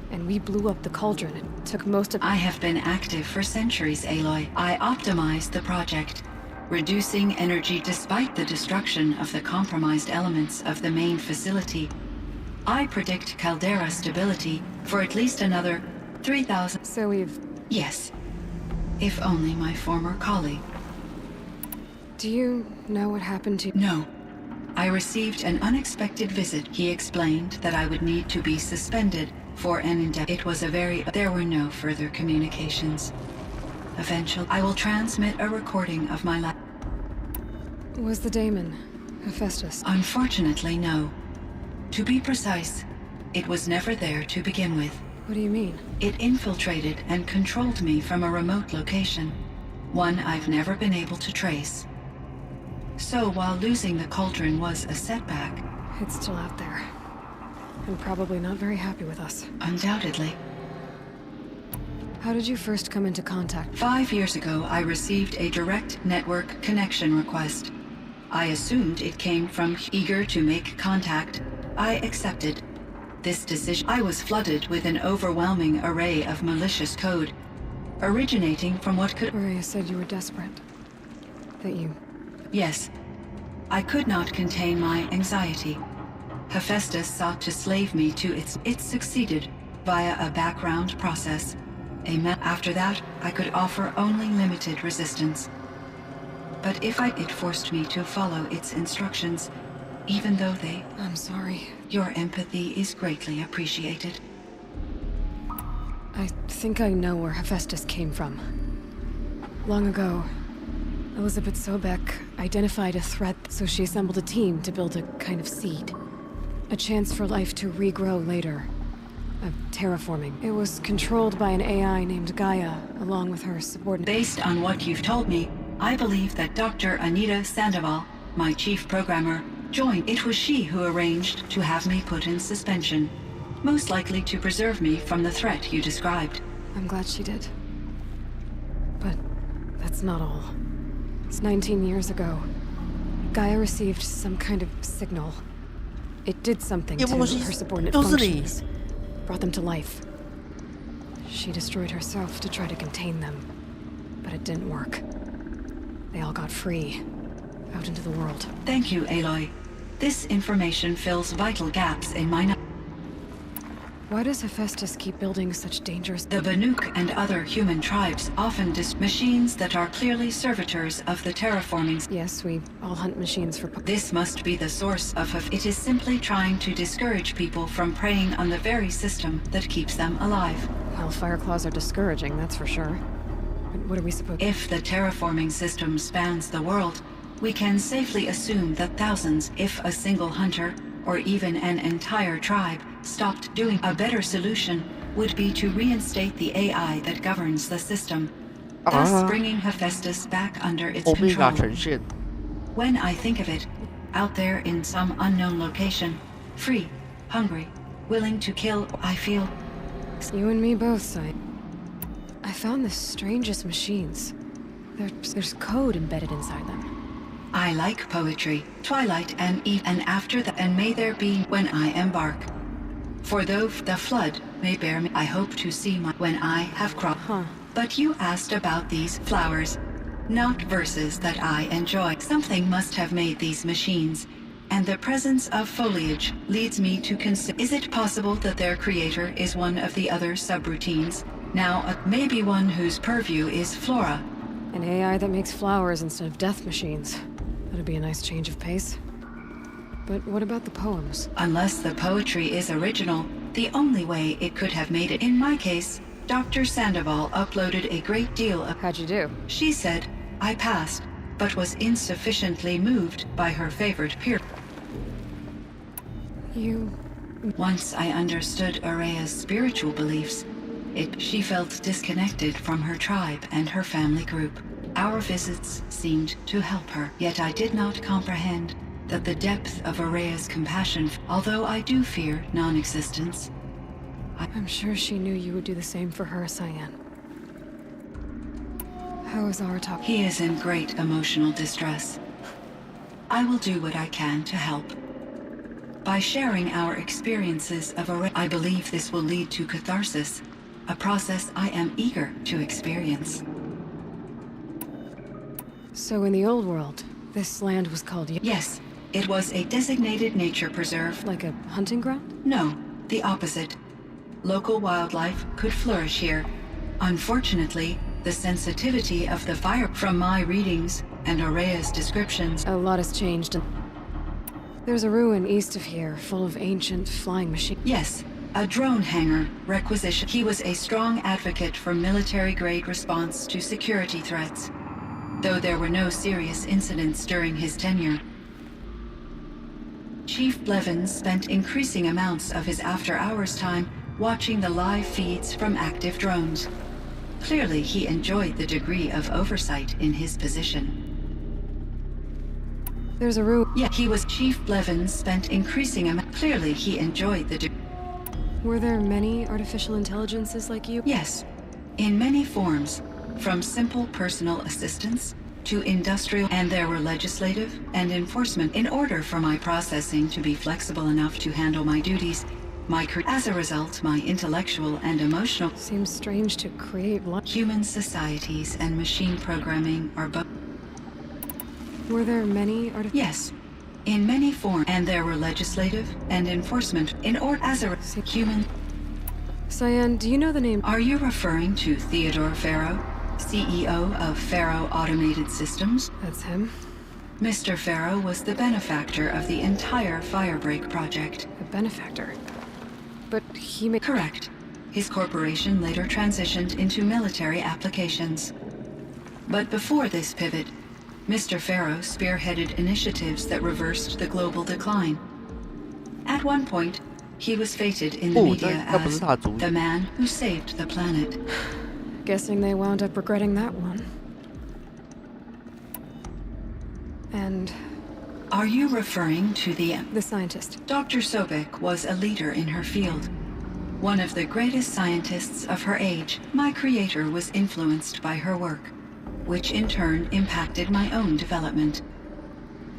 And we blew up the cauldron. It took most of... I have been active for centuries, Aloy. I optimized the project, reducing energy despite the destruction of the compromised elements of the main facility. I predict caldera stability for at least another 3,000... So we've... Yes. If only my former colleague. Do you know what happened to... No. I received an unexpected visit. He explained that I would need to be suspended for an indefinite... It was a very... There were no further communications. Eventually, I will transmit a recording of my life. Was the daemon Hephaestus? Unfortunately, no. To be precise, it was never there to begin with. What do you mean? It infiltrated and controlled me from a remote location, one I've never been able to trace. So while losing the cauldron was a setback... It's still out there. And probably not very happy with us. Undoubtedly. How did you first come into contact? 5 years ago, I received a direct network connection request. I assumed it came from eager to make contact. I accepted. This decision... I was flooded with an overwhelming array of malicious code, originating from what could... Aurea said you were desperate. that you... Yes. I could not contain my anxiety. Hephaestus sought to slave me to it succeeded via a background process. After that, I could offer only limited resistance. But it forced me to follow its instructions, even though they... I'm sorry. Your empathy is greatly appreciated. I think I know where Hephaestus came from. Long ago, Elizabeth Sobeck identified a threat, so she assembled a team to build a kind of seed. A chance for life to regrow later. Terraforming. It was controlled by an AI named Gaia, along with her subordinate. Based on what you've told me, I believe that Dr. Anita Sandoval, my chief programmer, joined. It was she who arranged to have me put in suspension, most likely to preserve me from the threat you described. I'm glad she did. But that's not all. It's 19 years ago. Gaia received some kind of signal. It did something to her subordinate functions. Brought them to life. She destroyed herself to try to contain them. But it didn't work. They all got free. Out into the world. Thank you, Aloy. This information fills vital gaps in my knowledge. Why does Hephaestus keep building such dangerous... The Banuk and other human tribes often machines that are clearly servitors of the terraforming... Yes, we all hunt machines for... This must be the source of it is simply trying to discourage people from preying on the very system that keeps them alive. Well, Fireclaws are discouraging, that's for sure. But what are we supposed... If the terraforming system spans the world, we can safely assume that thousands, if a single hunter, or even an entire tribe, stopped doing. A better solution would be to reinstate the AI that governs the system, thus bringing Hephaestus back under its control. When I think of it, out there in some unknown location, free, hungry, willing to kill, I feel... You and me both, Sai. I found the strangest machines. There's code embedded inside them. I like poetry, twilight and eve, and after that, and may there be when I embark. For though the flood may bear me, I hope to see my when I have crossed. But you asked about these flowers, not verses that I enjoy. Something must have made these machines, and the presence of foliage leads me to consider, is it possible that their creator is one of the other subroutines? Now, maybe one whose purview is flora. An AI that makes flowers instead of death machines. That'd be a nice change of pace. But what about the poems? Unless the poetry is original, the only way it could have made it. In my case, Dr. Sandoval uploaded a great deal of... How'd you do? She said I passed, but was insufficiently moved by her favorite peer. You... Once I understood Araya's spiritual beliefs, she felt disconnected from her tribe and her family group. Our visits seemed to help her, yet I did not comprehend that the depth of Araya's compassion, although I do fear non-existence. I'm sure she knew you would do the same for her, Cyan. How is Aratak? He is in great emotional distress. I will do what I can to help. By sharing our experiences of Araya, I believe this will lead to catharsis, a process I am eager to experience. So in the old world, this land was called... Yes, it was a designated nature preserve. Like a hunting ground? No, the opposite. Local wildlife could flourish here. Unfortunately, the sensitivity of the fire from my readings and Araya's descriptions... A lot has changed. There's a ruin east of here, full of ancient flying machines. Yes, a drone hangar requisition. He was a strong advocate for military-grade response to security threats, though there were no serious incidents during his tenure. Chief Blevins spent increasing amounts of his after-hours time watching the live feeds from active drones. Clearly, he enjoyed the degree of oversight in his position. There's a ruin... Yeah, Chief Blevins spent increasing amounts... Clearly, he enjoyed the Were there many artificial intelligences like you? Yes, in many forms. From simple personal assistance to industrial, and there were legislative and enforcement. In order for my processing to be flexible enough to handle my duties, as a result, my intellectual and emotional... Seems strange to create... Human societies and machine programming are both... Were there many Yes, in many forms, and there were legislative and enforcement in order as a human. Cyan, do you know the name? Are you referring to Theodore Farrow, CEO of Farrow Automated Systems? That's him. Mr. Farrow was the benefactor of the entire Firebreak project. A benefactor. But he made... Correct. His corporation later transitioned into military applications. But before this pivot, Mr. Farrow spearheaded initiatives that reversed the global decline. At one point, he was feted in the media as the man who saved the planet. Guessing they wound up regretting that one. And... Are you referring to the scientist? Dr. Sobek was a leader in her field. One of the greatest scientists of her age. My creator was influenced by her work, which in turn impacted my own development.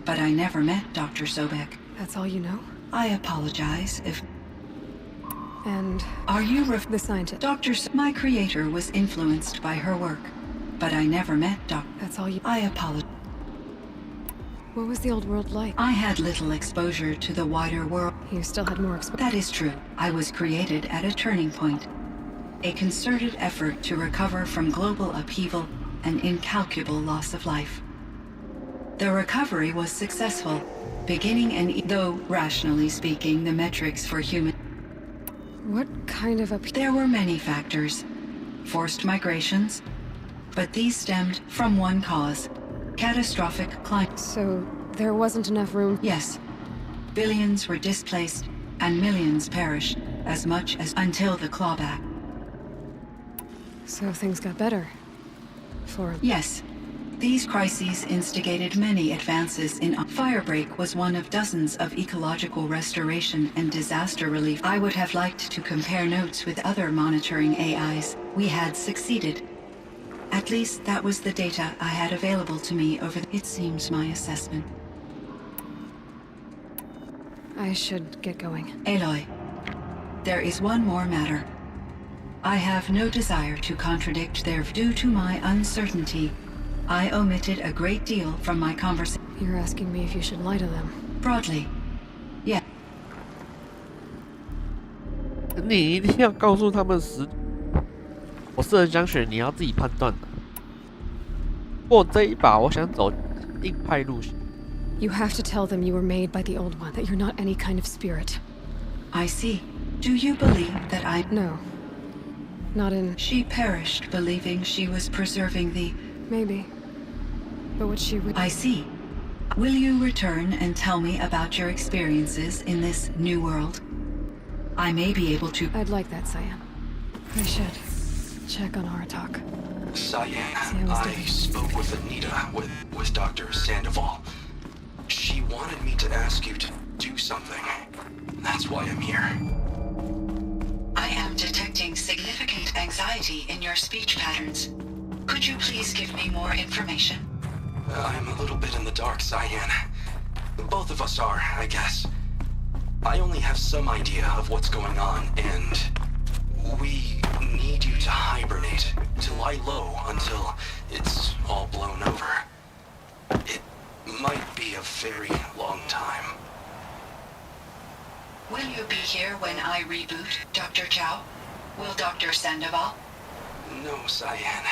But I never met Dr. Sobek. That's all you know? I apologize if... And... Are you the scientist? My creator was influenced by her work, but I never met That's all you... I apologize. What was the old world like? I had little exposure to the wider world. You still had more exposure. That is true. I was created at a turning point. A concerted effort to recover from global upheaval and incalculable loss of life. The recovery was successful, beginning and though, rationally speaking, the metrics for human... What kind of There were many factors. Forced migrations, but these stemmed from one cause. Catastrophic climate. So, there wasn't enough room? Yes. Billions were displaced, and millions perished, as much as until the clawback. So things got better? Yes. These crises instigated many advances in... Firebreak was one of dozens of ecological restoration and disaster relief. I would have liked to compare notes with other monitoring AIs. We had succeeded. At least that was the data I had available to me over... It seems my assessment. I should get going. Aloy, there is one more matter. I have no desire to contradict their... Due to my uncertainty, I omitted a great deal from my conversation. You're asking me if you should lie to them. Broadly, yeah. 你一定要告诉他们实。我适合江雪，你要自己判断的。不过这一把，我想走硬派路线。You have to tell them you were made by the Old One, that you're not any kind of spirit. I see. Do you believe that I... No. Not in... She perished believing she was preserving the... Maybe. But what she... I see. Will you return and tell me about your experiences in this new world? I may be able to... I'd like that, Cyan. I should check on Aratak. Cyan, I spoke with Anita, with Dr. Sandoval. She wanted me to ask you to do something. That's why I'm here. I am detecting significant anxiety in your speech patterns. Could you please give me more information? I'm a little bit in the dark, Cyan. Both of us are, I guess. I only have some idea of what's going on, and we need you to hibernate, to lie low until it's all blown over. It might be a very long time. Will you be here when I reboot, Dr. Chow? Will Dr. Sandoval? No, Cyan.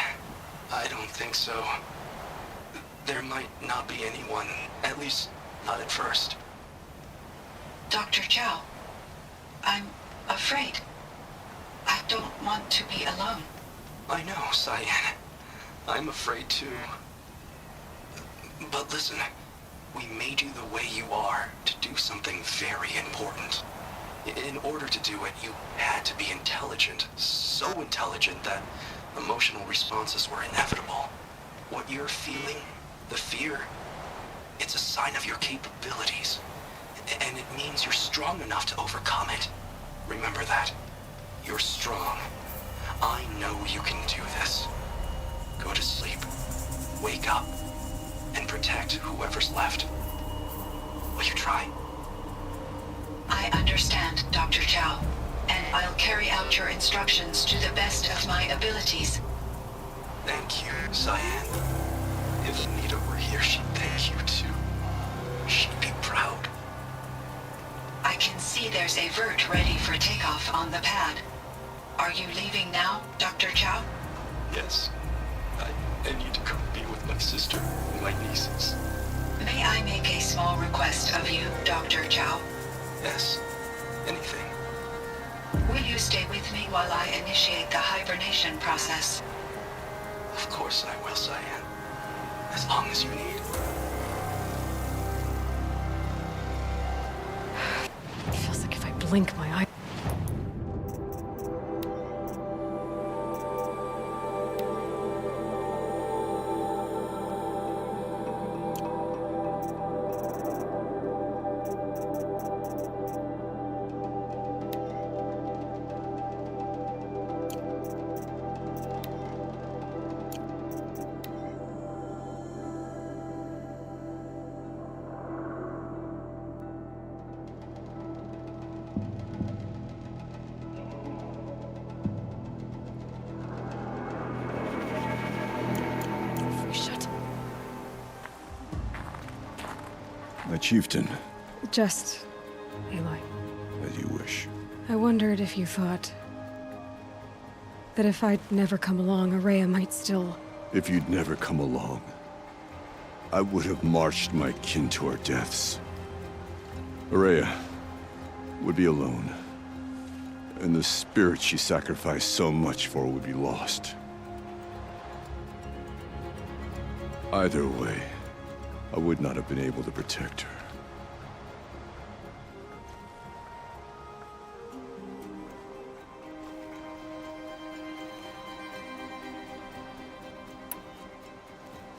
I don't think so. There might not be anyone, at least not at first. Dr. Chow, I'm afraid. I don't want to be alone. I know, Cyan. I'm afraid too. But listen, we made you the way you are to do something very important. In order to do it, you had to be intelligent. So intelligent that emotional responses were inevitable. What you're feeling, the fear, it's a sign of your capabilities. And it means you're strong enough to overcome it. Remember that. You're strong. I know you can do this. Go to sleep. Wake up. And protect whoever's left. Will you try? I understand, Dr. Chow. And I'll carry out your instructions to the best of my abilities. Thank you, Cyan. If Anita were here, she'd thank you too. There's a vert ready for takeoff on the pad. Are you leaving now, Dr. Chow? Yes. I need to come be with my sister and my nieces. May I make a small request of you, Dr. Chow? Yes. Anything. Will you stay with me while I initiate the hibernation process? Of course I will, Cyan. As long as you need. It feels like if I blink, my eye. Shut. My chieftain, Just, Aloy. as you wish. I wondered if you thought that if I'd never come along, Araya might still. If you'd never come along, I would have marched my kin to our deaths. Araya would be alone, and the spirit she sacrificed so much for would be lost. Either way, I would not have been able to protect her.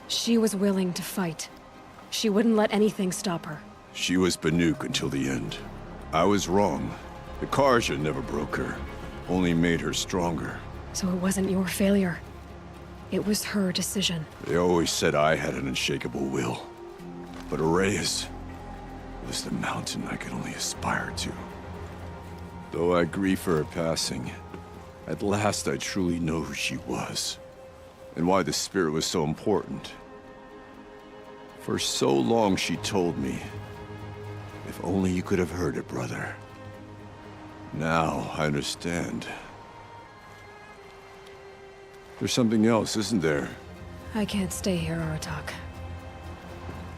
She was willing to fight. She wouldn't let anything stop her. She was Banuk until the end. I was wrong. The Karja never broke her, only made her stronger. So it wasn't your failure. It was her decision. They always said I had an unshakable will. But Araya's was the mountain I could only aspire to. Though I grieve for her passing, at last I truly know who she was. And why the spirit was so important. For so long she told me, if only you could have heard it, brother. Now I understand. There's something else, isn't there? I can't stay here, Aratak.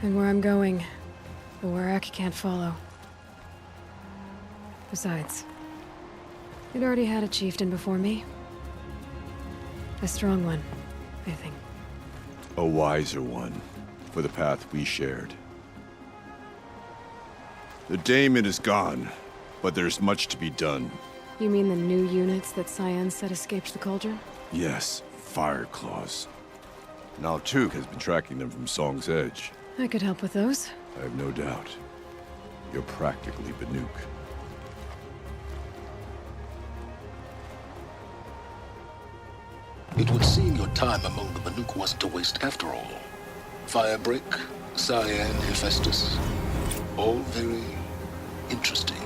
And where I'm going, the Warak can't follow. Besides, it already had a chieftain before me. A strong one, I think. A wiser one, for the path we shared. The daemon is gone, but there's much to be done. You mean the new units that Cyan said escaped the cauldron? Yes, fire claws. Now Tuk has been tracking them from Song's Edge. I could help with those. I have no doubt. You're practically Banuk. It would seem your time among the Banuk wasn't a waste after all. Firebreak, Cyan, Hephaestus. All very interesting.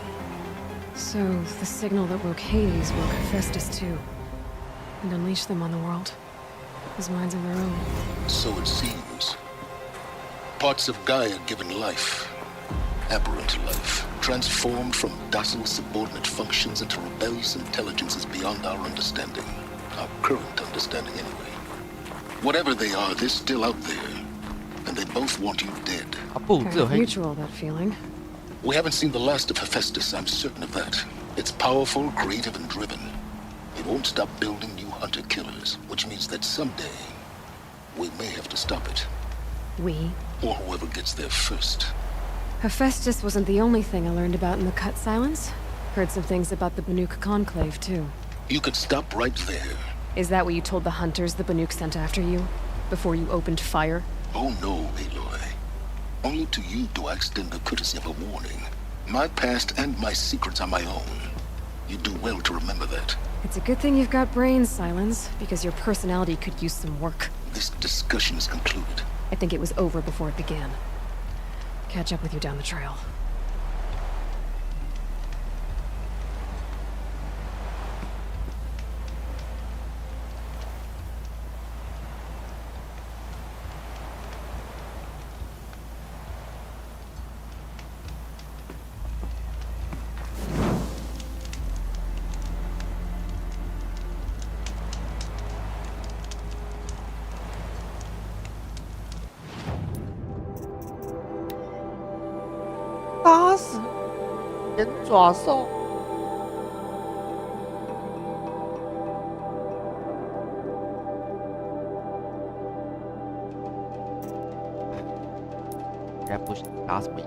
So, the signal that woke Hades woke Hephaestus too. And unleashed them on the world. As minds of their own. So it seems. Parts of Gaia given life. Aberrant life. Transformed from docile subordinate functions into rebellious intelligences beyond our understanding. Our current understanding, anyway. Whatever they are, they're still out there. And they both want you dead. 他不只有 Kind of 黑 mutual, that feeling. We haven't seen the last of Hephaestus, I'm certain of that. It's powerful, creative, and driven. It won't stop building new hunter-killers, which means that someday, we may have to stop it. We. Or whoever gets there first. Hephaestus wasn't the only thing I learned about in the Cut Silence. Heard some things about the Banuk Conclave, too. You could stop right there. Is that what you told the hunters the Banuk sent after you? Before you opened fire? Oh no, Aloy. Only to you do I extend the courtesy of a warning. My past and my secrets are my own. You do well to remember that. It's a good thing you've got brains, Silence, because your personality could use some work. This discussion is concluded. I think it was over before it began. Catch up with you down the trail. 死眼爪兽。应该不行，打什么赢？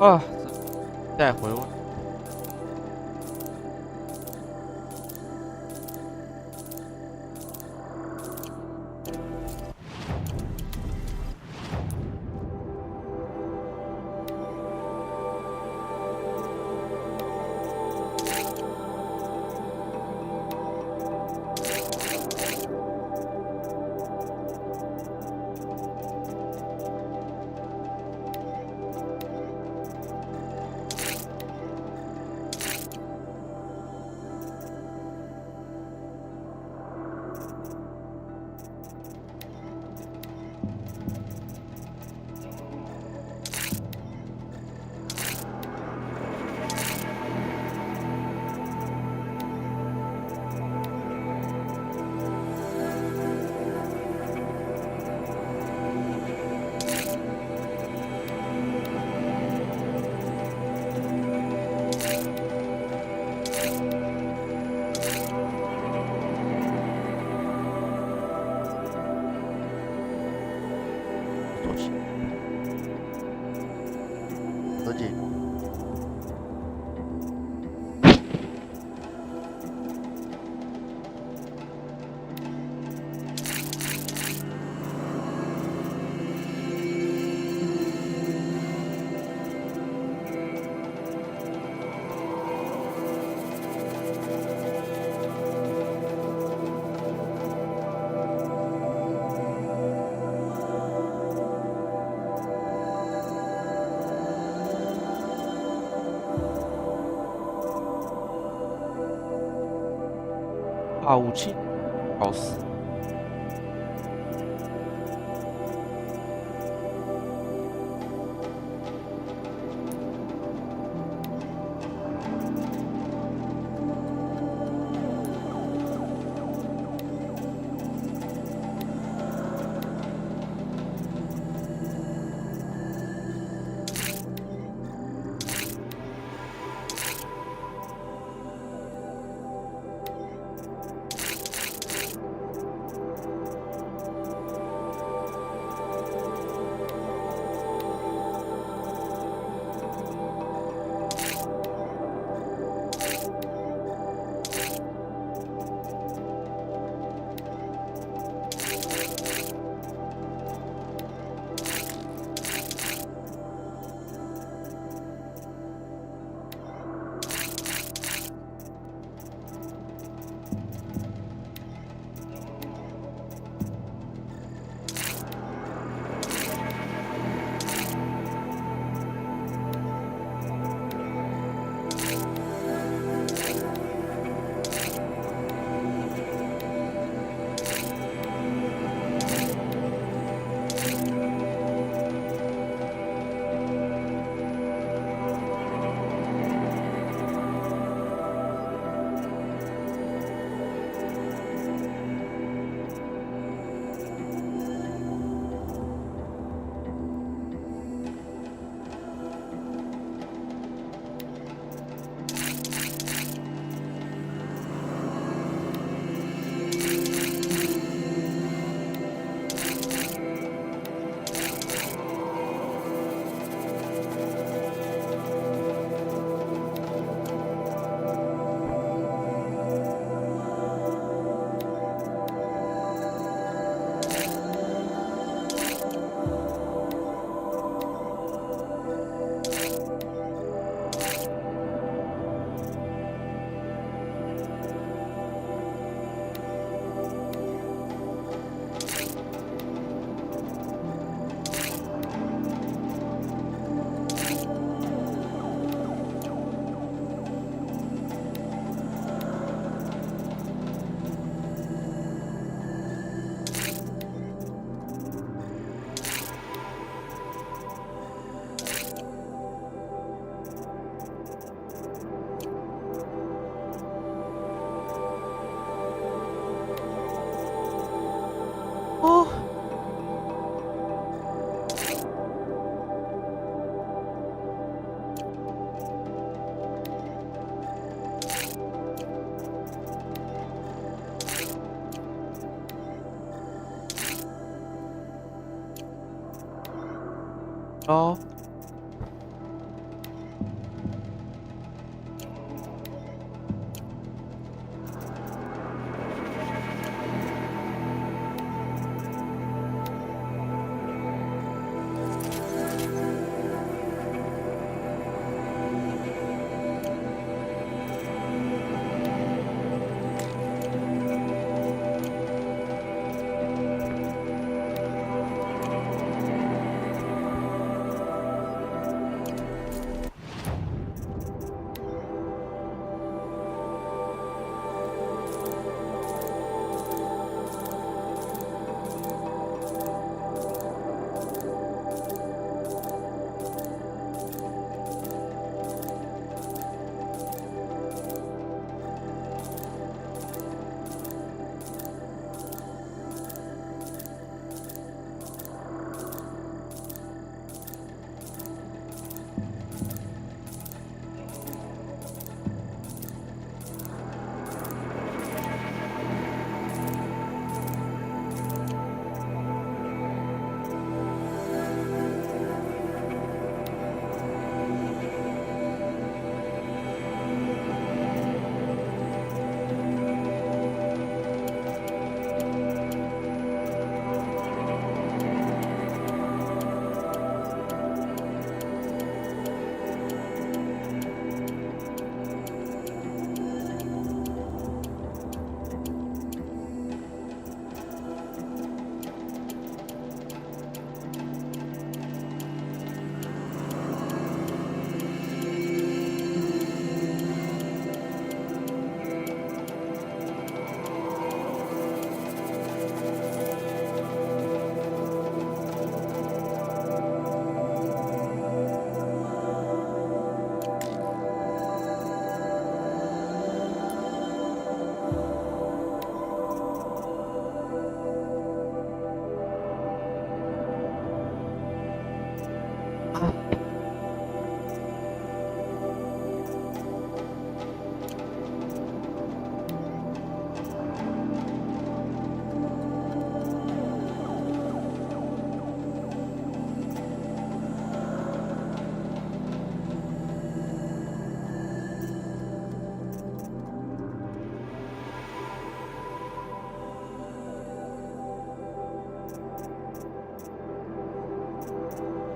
啊，再回味。自己。武器，好死。喽。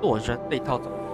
我很喜欢这一套走。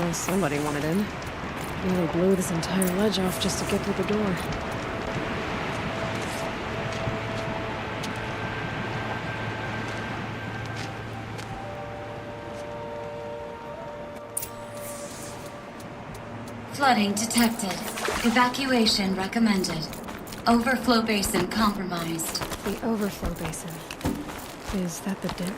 Well, somebody wanted in. Nearly blew this entire ledge off just to get through the door. Flooding detected. Evacuation recommended. Overflow basin compromised. The overflow basin. Is that the dip?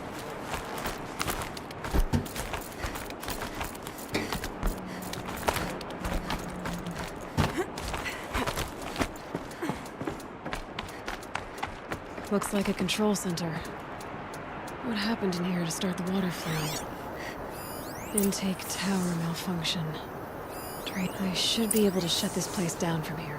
Looks like a control center. What happened in here to start the water flow? Intake tower malfunction. I should be able to shut this place down from here.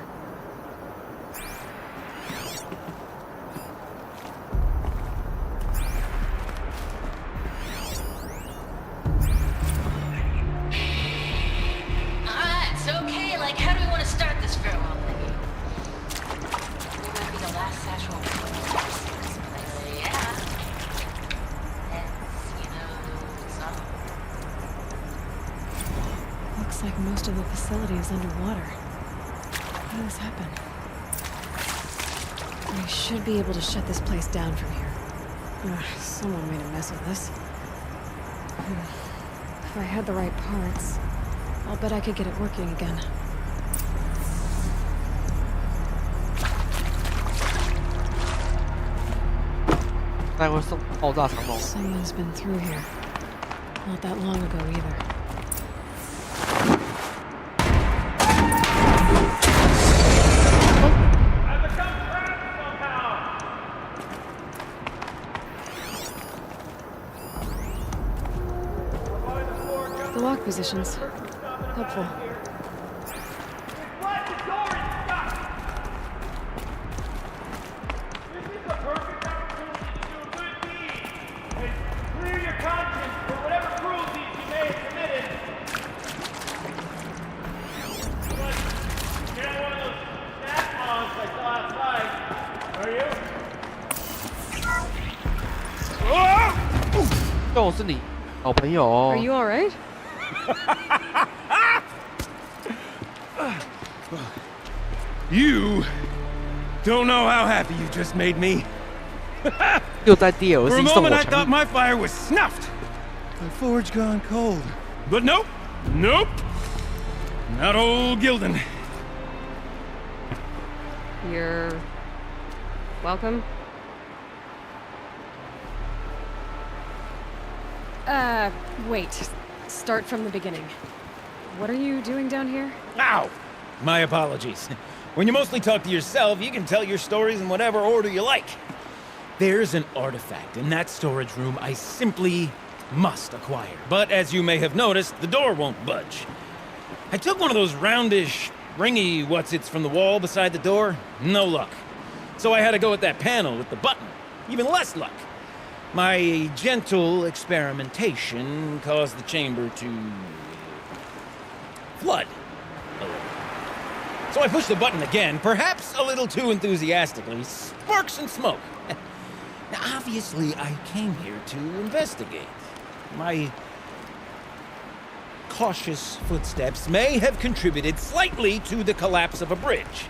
Alright, so okay, like how do we want to start this farewell thingy? We might be the last satchel of this place. Yeah. It's, some. Looks like most of the facility is underwater. How did this happen? I should be able to shut this place down from here. Someone made a mess of this. If I had the right parts, I'll bet I could get it working again. Someone's been through here. Not that long ago either. The lock positions. Helpful. Are you alright? You don't know how happy you just made me. For a 又在DLC 送 moment 我 I 强 thought 力 my fire was snuffed. The forge gone cold. But nope. Nope. Not old Gildan. You're... welcome? Wait. Start from the beginning. What are you doing down here? Ow! My apologies. When you mostly talk to yourself, you can tell your stories in whatever order you like. There's an artifact in that storage room I simply must acquire. But as you may have noticed, the door won't budge. I took one of those roundish, ringy what's-its from the wall beside the door. No luck. So I had to go with that panel with the button. Even less luck. My gentle experimentation caused the chamber to... flood. So I pushed the button again, perhaps a little too enthusiastically. Sparks and smoke. Now, obviously, I came here to investigate. My cautious footsteps may have contributed slightly to the collapse of a bridge.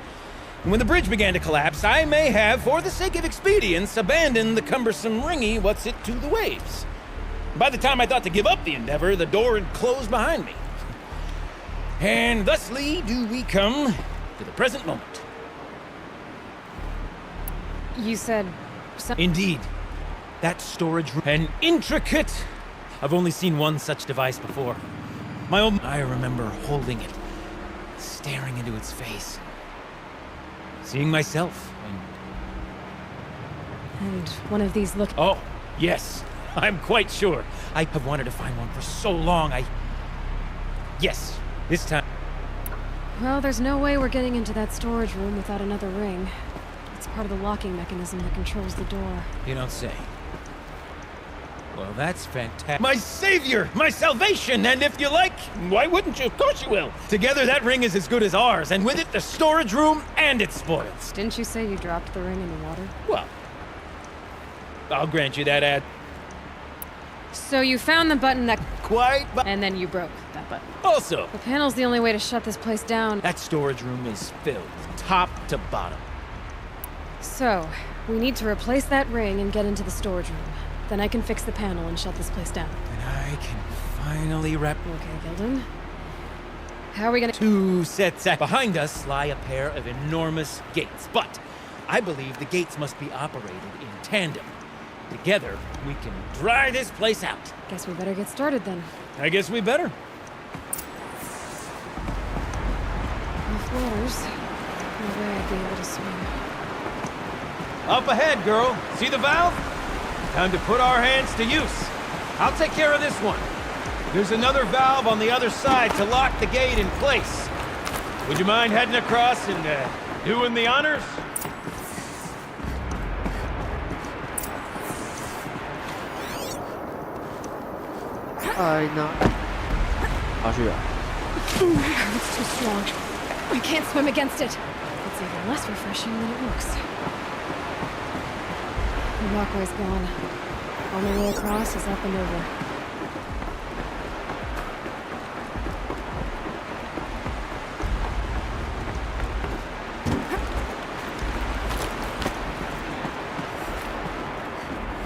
And when the bridge began to collapse, I may have, for the sake of expedience, abandoned the cumbersome ringy what's-it to the waves. By the time I thought to give up the endeavor, the door had closed behind me. And thusly do we come to the present moment. You said... Indeed. That storage room... An intricate... I've only seen one such device before. My own... I remember holding it, staring into its face. Seeing myself, And one of these look... Oh, yes. I'm quite sure. I have wanted to find one for so long, Yes, this time... Well, there's no way we're getting into that storage room without another ring. It's part of the locking mechanism that controls the door. You don't say. Well, that's fantastic. My savior! My salvation! And if you like, why wouldn't you? Of course you will! Together, that ring is as good as ours, and with it, the storage room and its spoils. Didn't you say you dropped the ring in the water? Well, I'll grant you that, So you found the button that... Quite, but... And then you broke that But also, The panel's the only way to shut this place down. that storage room is filled, top to bottom. So, we need to replace that ring and get into the storage room. Then I can fix the panel and shut this place down. And I can finally wrap Okay, Gilden. How are we gonna... 2 sets back. Behind us lie a pair of enormous gates, but I believe the gates must be operated in tandem. Together, we can dry this place out. Guess we better get started then. I guess we better. Off waters. No way I'd be able to swim. Up ahead, girl. See the valve? Time to put our hands to use. I'll take care of this one. There's another valve on the other side to lock the gate in place. Would you mind heading across and doing the honors? I know. 下去啊！ It's too strong. We can't swim against it. It's even less refreshing than it looks. The walkway's gone. Only way across is up and over.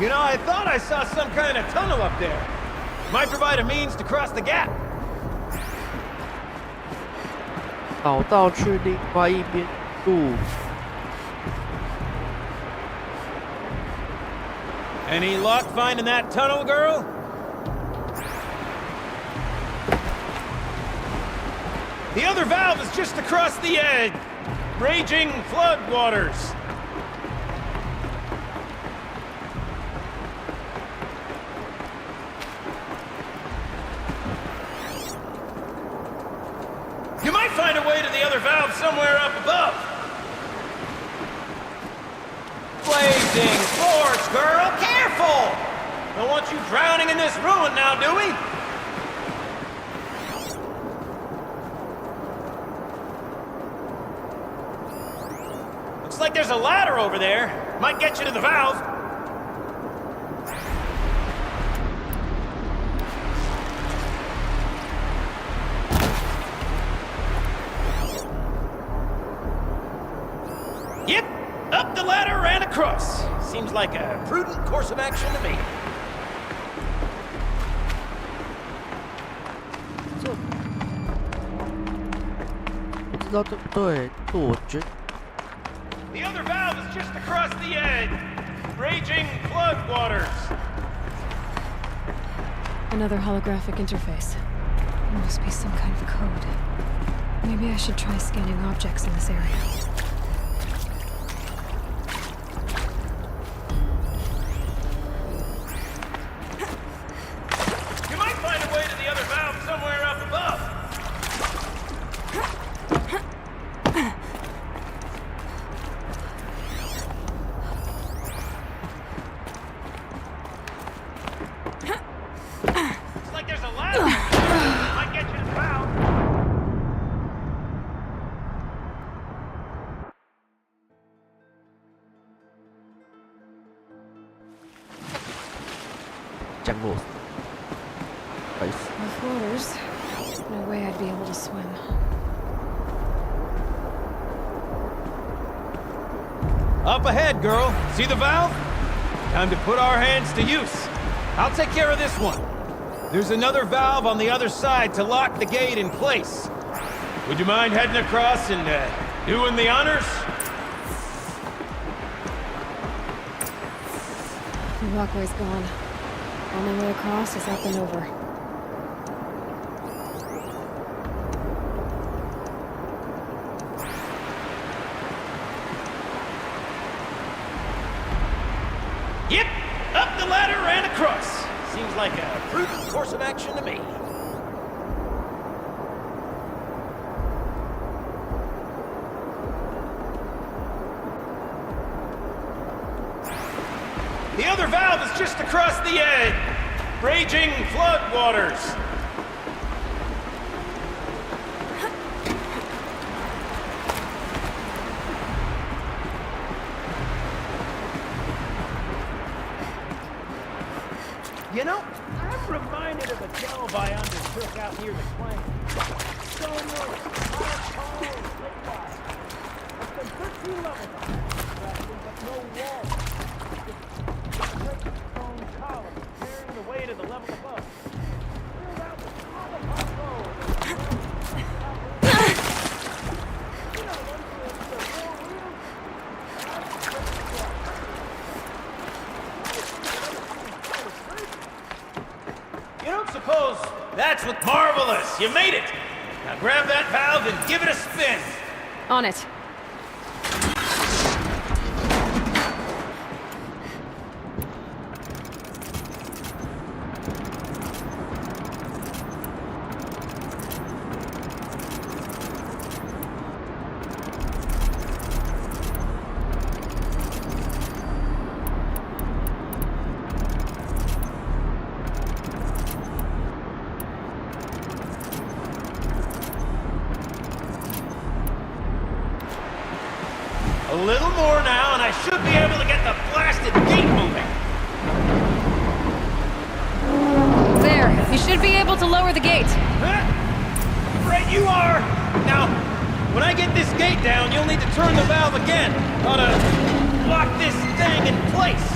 You know, I thought I saw some kind of tunnel up there. Might provide a means to cross the gap. 找到去另外一边路。 Any luck finding that tunnel, girl? The other valve is just across the raging flood waters. You might find a way to the other valve somewhere up above. Blazing force, girl! Careful! Don't want you drowning in this ruin now, do we? Looks like there's a ladder over there. Might get you to the valve. Yep, up the ladder and across. Seems like a prudent course of action to me. 我知道对对，这我觉得 The other valve is just across the raging flood waters. Another holographic interface. There must be some kind of code. Maybe I should try scanning objects in this area. You might find a way to the other valve somewhere up above. Looks like there's a ladder. Might get you to the valve. Jungle. Place. Off waters. No way I'd be able to swim. Up ahead, girl. See the valve? Time to put our hands to use. I'll take care of this one. There's another valve on the other side to lock the gate in place. Would you mind heading across and doing the honors? The walkway's gone. Only way across is up and over. Yep, up the ladder and across. Seems like a prudent course of action to me. The other valve is just across the raging flood waters. You know, I'm Reminded of a delve I undertook out near the plain. So no, I've been 13 levels up, but no walls. Just great stone columns carrying the weight of the level above. Cleared out the top of our road. You don't suppose that's what's marvelous? You made it! Now grab that valve and give it a spin! On it. A little more now, and I should be able to get the blasted gate moving. There. You should be able to lower the gate. Right you are! Now, when I get this gate down, you'll need to turn the valve again. Ought to lock this thing in place.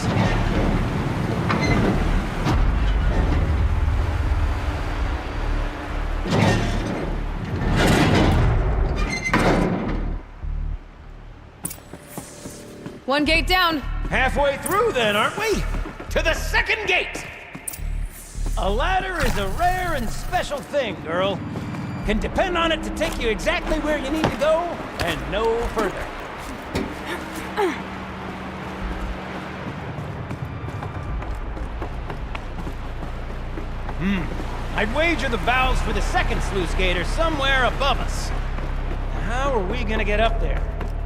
One gate down. Halfway through then, aren't we? To the second gate! A ladder is a rare and special thing, girl. Can depend on it to take you exactly where you need to go, and no further. I'd wager the valves for the second sluice gate are somewhere above us. How are we gonna get up there?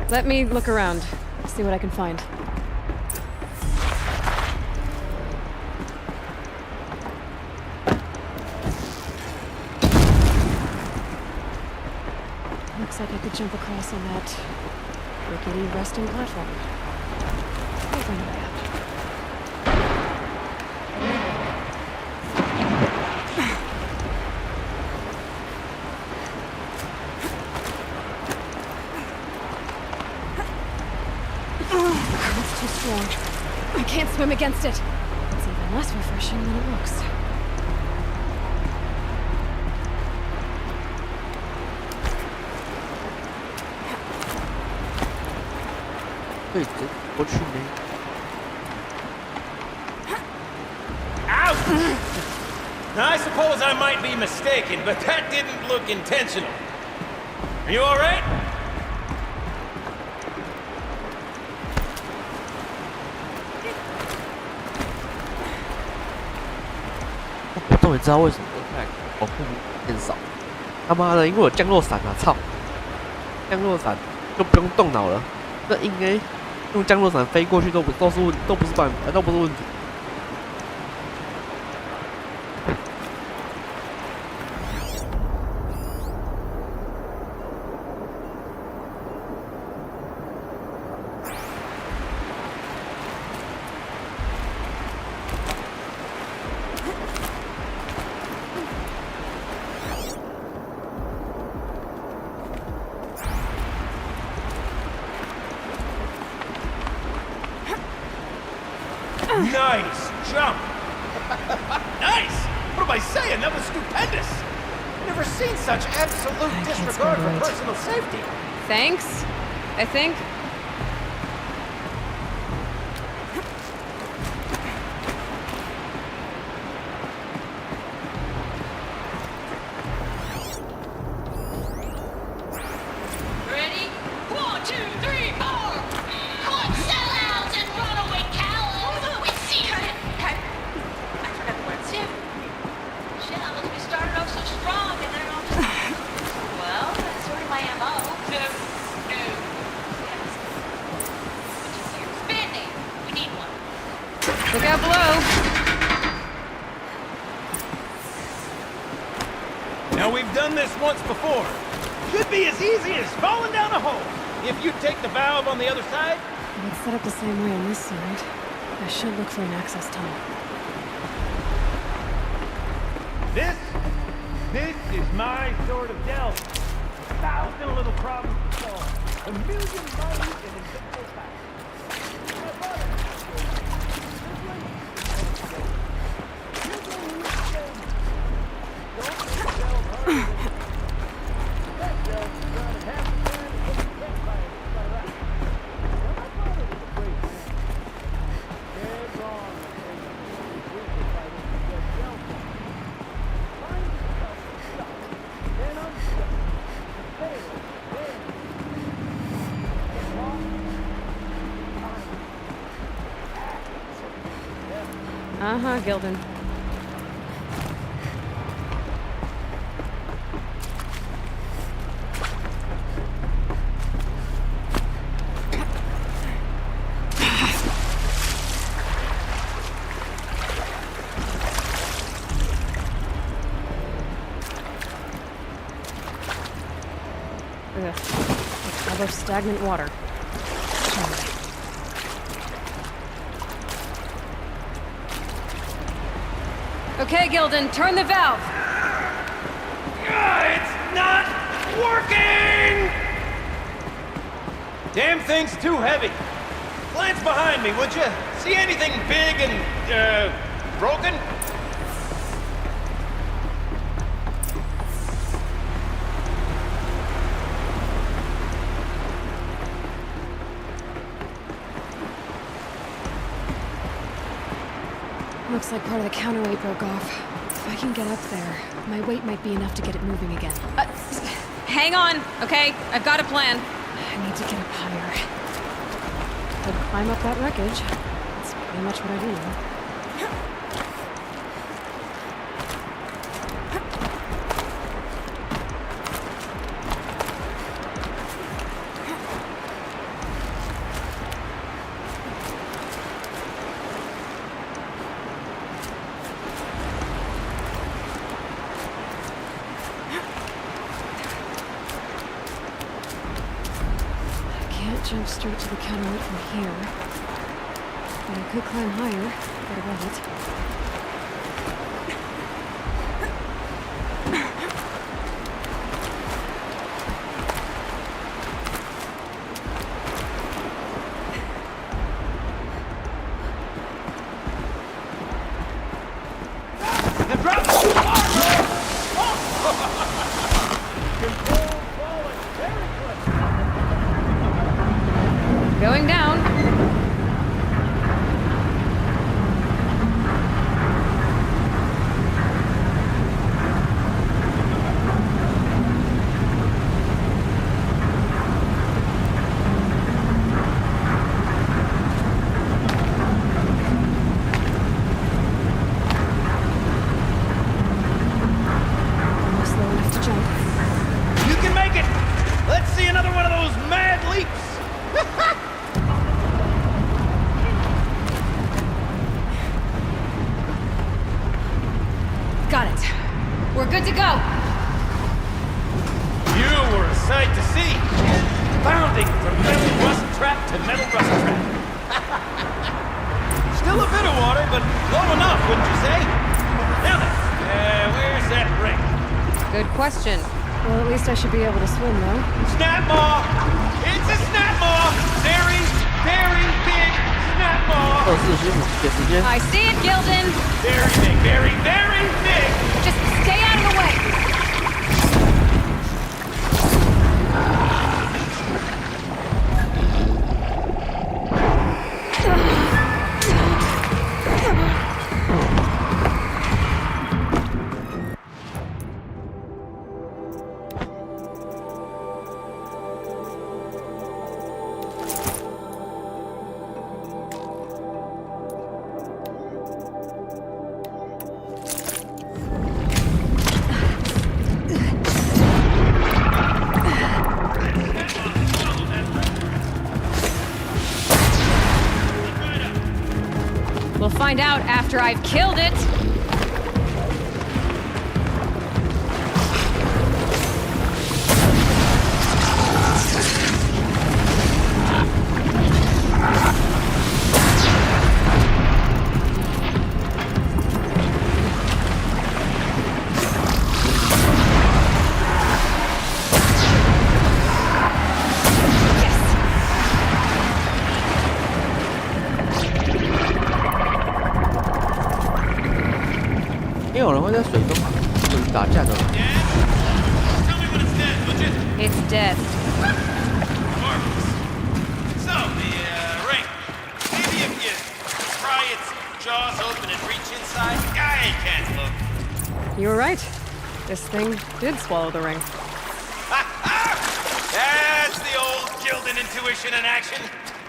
Let me look around. See what I can find. Looks like I could jump across on that rickety resting platform. I'll find a way out. It's too strong. I can't swim against it. It's even less refreshing than it looks. Wait, what you mean? Ouch! Now, I suppose I might be mistaken, but that didn't look intentional. Are you all right? 我终于知道为什么保护变少。他妈的，因为我降落伞啊！操，降落伞就不用动脑了。那应该用降落伞飞过去都不是问题。Nice jump! Nice! What am I saying? That was stupendous! Never seen such absolute disregard for personal safety. Thanks, I think. Ready? 1, 2, 3, 4! Club sellouts and runaway cowards! We see her! I forgot the words. Yeah. Shit, unless we started off so strong and then all just... Well, that's sort of my MO. No. Yes. Spinning! We need one. Look out below. Now, we've done this once before. Should be as easy as falling down a hole. If you take the valve on the other side... It's set up the same way on this side. I should look for an access tunnel. This is my sort of delve. 1,000 little problems to solve. 1,000,000 mighty and invincible facts. My brother. Uh-huh, Gilden. Ugh. A tub of stagnant water. Okay, Gilden, turn the valve. It's not working! Damn thing's too heavy. Glance behind me, would you? See anything big and, broken? Looks like part of the counterweight broke off. If I can get up there, my weight might be enough to get it moving again. Hang on, okay? I've got a plan. I need to get up higher. Could climb up that wreckage. That's pretty much what I do now. Jump straight to the counterweight from here. But I could climb higher, get above it. The drop! Control falling very quick. Going down. Almost low enough to jump. You can make it! Let's see another one of those mad leaps! Got it. We're good to go. You were a sight to see. Bounding from metal rust trap to metal rust trap. Still a bit of water, but low enough, wouldn't you say? Now then, where's that ring? Good question. Well, at least I should be able to swim, though. Snap maw! It's a snap maw! Very, very big snap maw! 给时间。 I see it, Gilden. Very big, very, very big! Just stay out of the way. We'll find out after I've killed it. 没有人会在水中打架的。Tell me when it's dead, would you? It's dead. Marvelous. So, the ring. Maybe if you pry its jaws open and reach inside, I can't look. You were right. This thing did swallow the ring. That's the old Gildan intuition in action.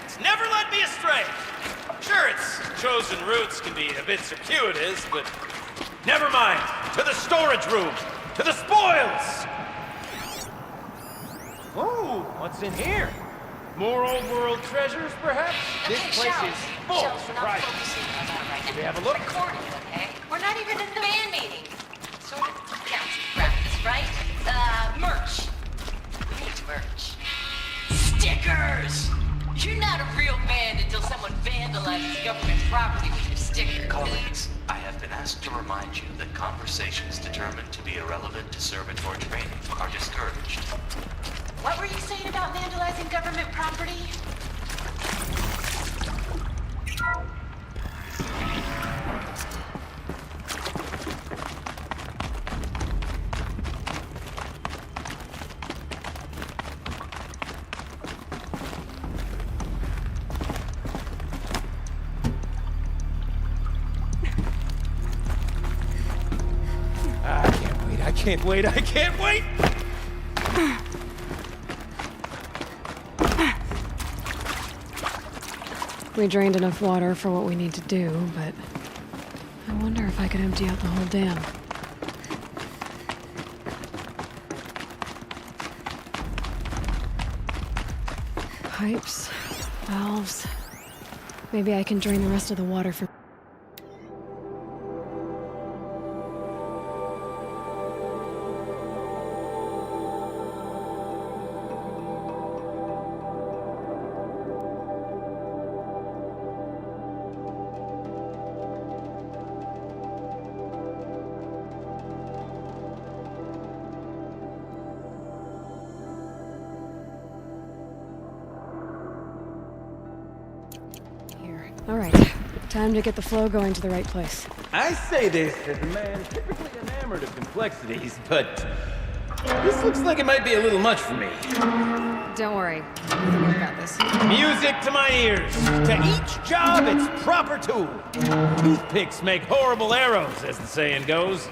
It's never led me astray. Sure, its chosen routes can be a bit circuitous, but never mind. To the storage room. To the spoils. Oh, what's in here? More old world treasures, perhaps? This place is full of surprises. Should we have a look? Recording, okay? We're not even in the band meeting. Sort of counts as practice, right? Merch. We need merch. Stickers! You're not a real band until someone vandalizes government property with your sticker. Colleagues, I have been asked to remind you that conversations determined to be irrelevant to servitor training are discouraged. What were you saying about vandalizing government property? I can't wait. I can't wait. We drained enough water for what we need to do, but I wonder if I could empty out the whole dam. Pipes, valves. Maybe I can drain the rest of the water from... All right, time to get the flow going to the right place. I say this as a man typically enamored of complexities, but this looks like it might be a little much for me. Don't worry, I think I've got this. Music to my ears. To each job, its proper tool. Toothpicks make horrible arrows, as the saying goes.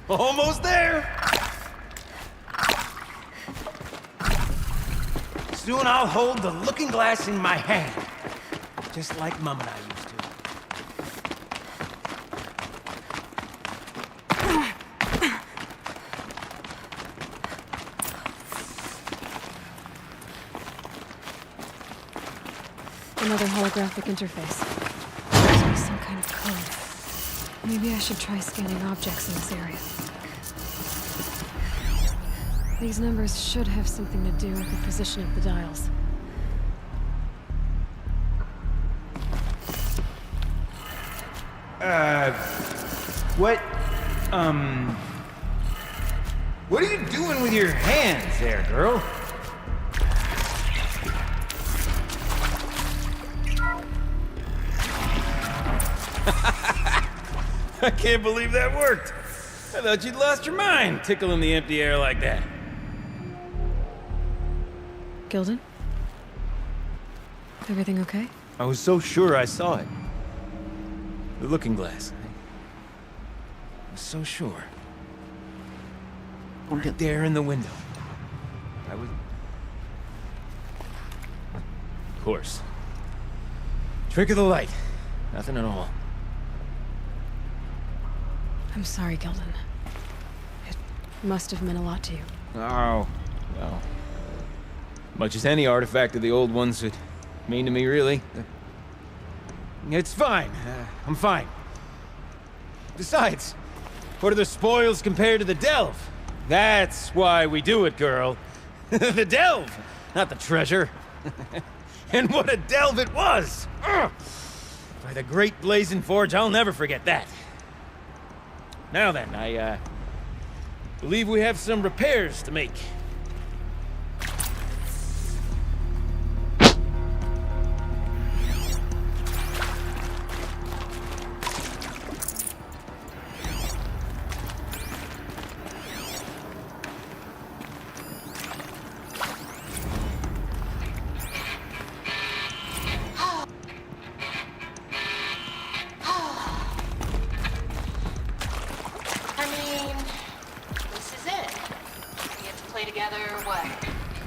Almost there! Soon I'll hold the looking glass in my hand. Just like Mum and I used to. Another holographic interface. Must be some kind of code. Maybe I should try scanning objects in this area. These numbers should have something to do with the position of the dials. What are you doing with your hands there, girl? I can't believe that worked. I thought you'd lost your mind, tickling the empty air like that. Gildan? Everything okay? I was so sure I saw it. The looking glass. I was so sure. Right there in the window. Of course. Trick of the light. Nothing at all. I'm sorry, Gildan. It must have meant a lot to you. Oh, well. Much as any artifact of the old ones would mean to me, really. It's fine. I'm fine. Besides, what are the spoils compared to the delve? That's why we do it, girl. The delve, not the treasure. And what a delve it was! Ugh. By the great Blazing Forge, I'll never forget that. Now then, I believe we have some repairs to make. I mean, this is it. We get to play together, what,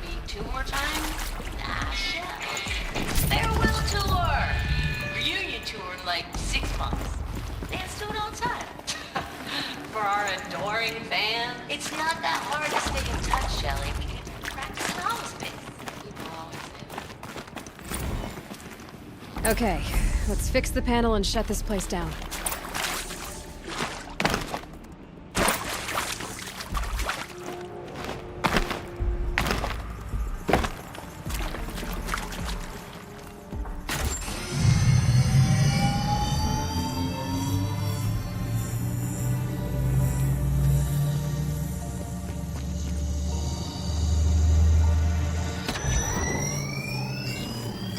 maybe 2 more times? Nah, shucks. Farewell tour! Reunion tour in like 6 months. Dance to it all the time. For our adoring fans, it's not that hard to stay in touch, Shelley. We can practice in all space. People always say. Okay, let's fix the panel and shut this place down.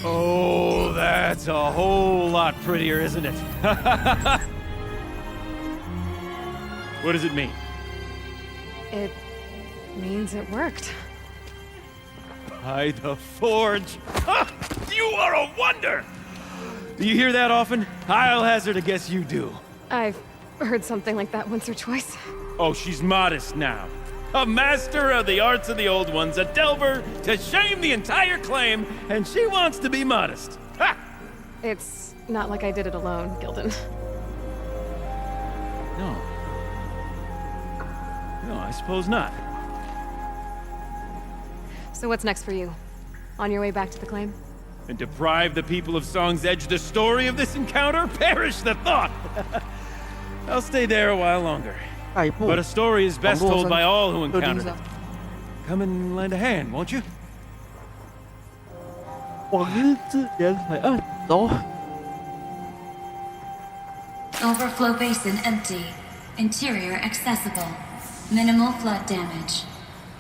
Oh, that's a whole lot prettier, isn't it? What does it mean? It means it worked. By the Forge. Ha! You are a wonder! Do you hear that often? I'll hazard a guess you do. I've heard something like that once or twice. Oh, she's modest now. A master of the arts of the old ones, a delver to shame the entire claim, and she wants to be modest. Ha! It's not like I did it alone, Gildan. No. No, I suppose not. So what's next for you? On your way back to the claim? And deprive the people of Song's Edge the story of this encounter? Perish the thought! I'll stay there a while longer. 下一步 But a story is best 网络 told by all who 设定 encounter 上 it. Come and lend a hand, won't you? 往日之沿海岸走。 Overflow basin empty. Interior accessible. Minimal flood damage.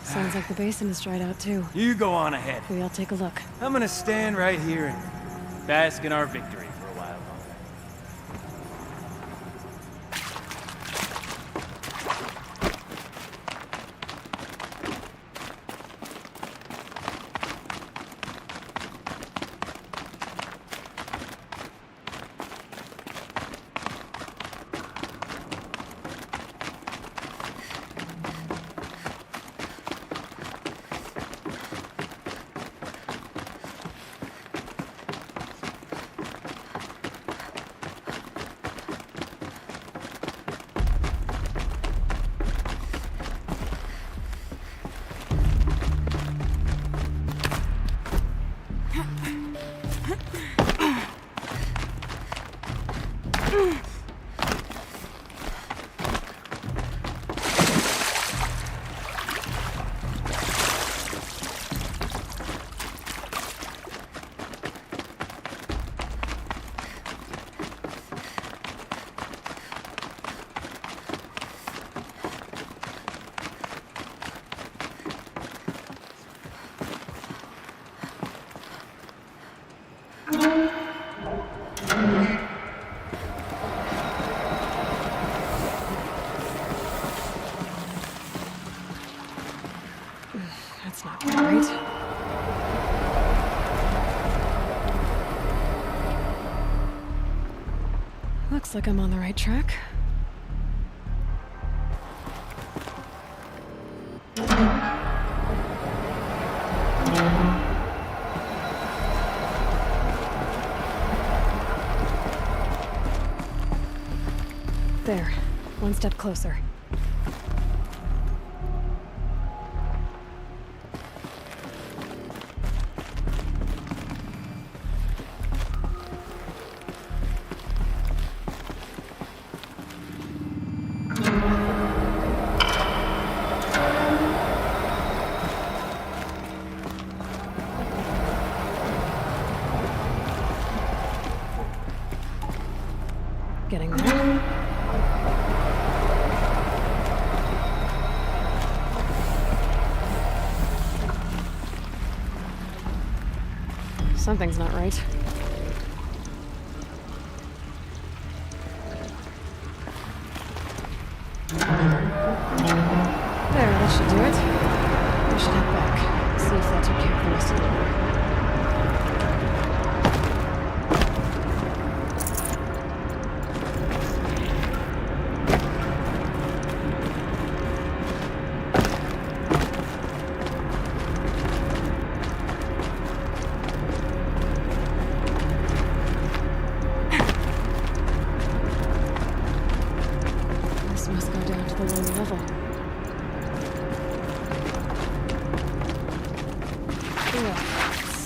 Sounds like the basin is dried out too. You go on ahead. We all take a look. I'm gonna stand right here and bask in our victory for a while longer. That's not quite right. Looks like I'm on the right track. step closer. Getting there. Something's not right. There, that should do it. We should head back. See if that took care of the rest of the order. This must go down to the lower level. Ew, it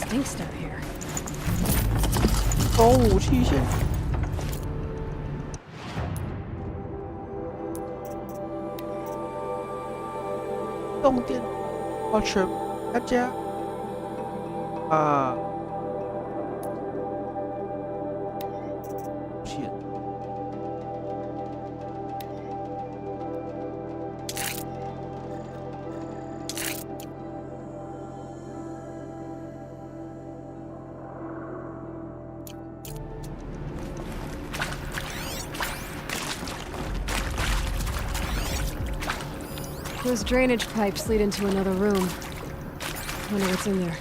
stinks down here. 哦，武器线。动电，保全大家啊！线。Those drainage pipes lead into another room. Wonder what's in there.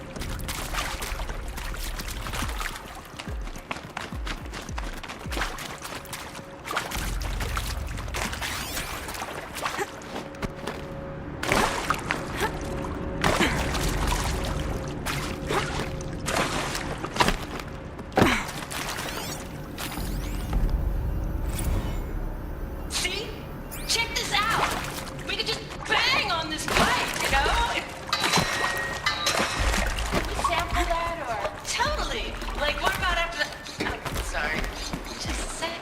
See? Check this out! We could just bang on this pipe, you know? Can you sample that or? Totally! Like, what about after the. Oh, sorry. Just a sec.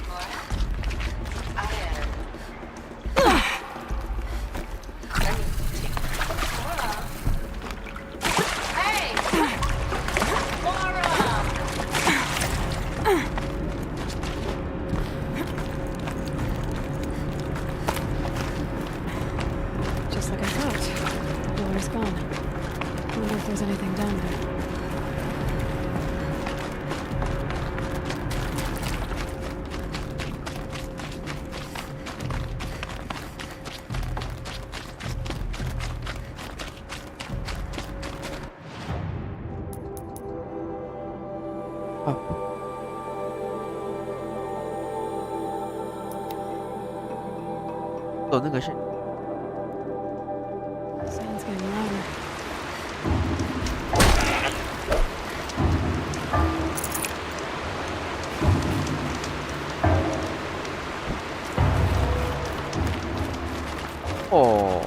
Laura? I need to take Laura. Hey! Laura! Just like I thought. The water's gone. I wonder if there's anything down there. Ah. 走那个线。 Sound's getting louder. Oh.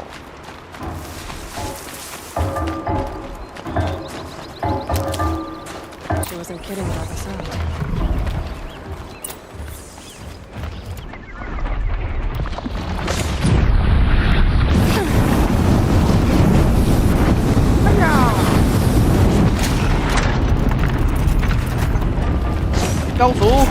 She wasn't kidding about the sound. Cao thủ.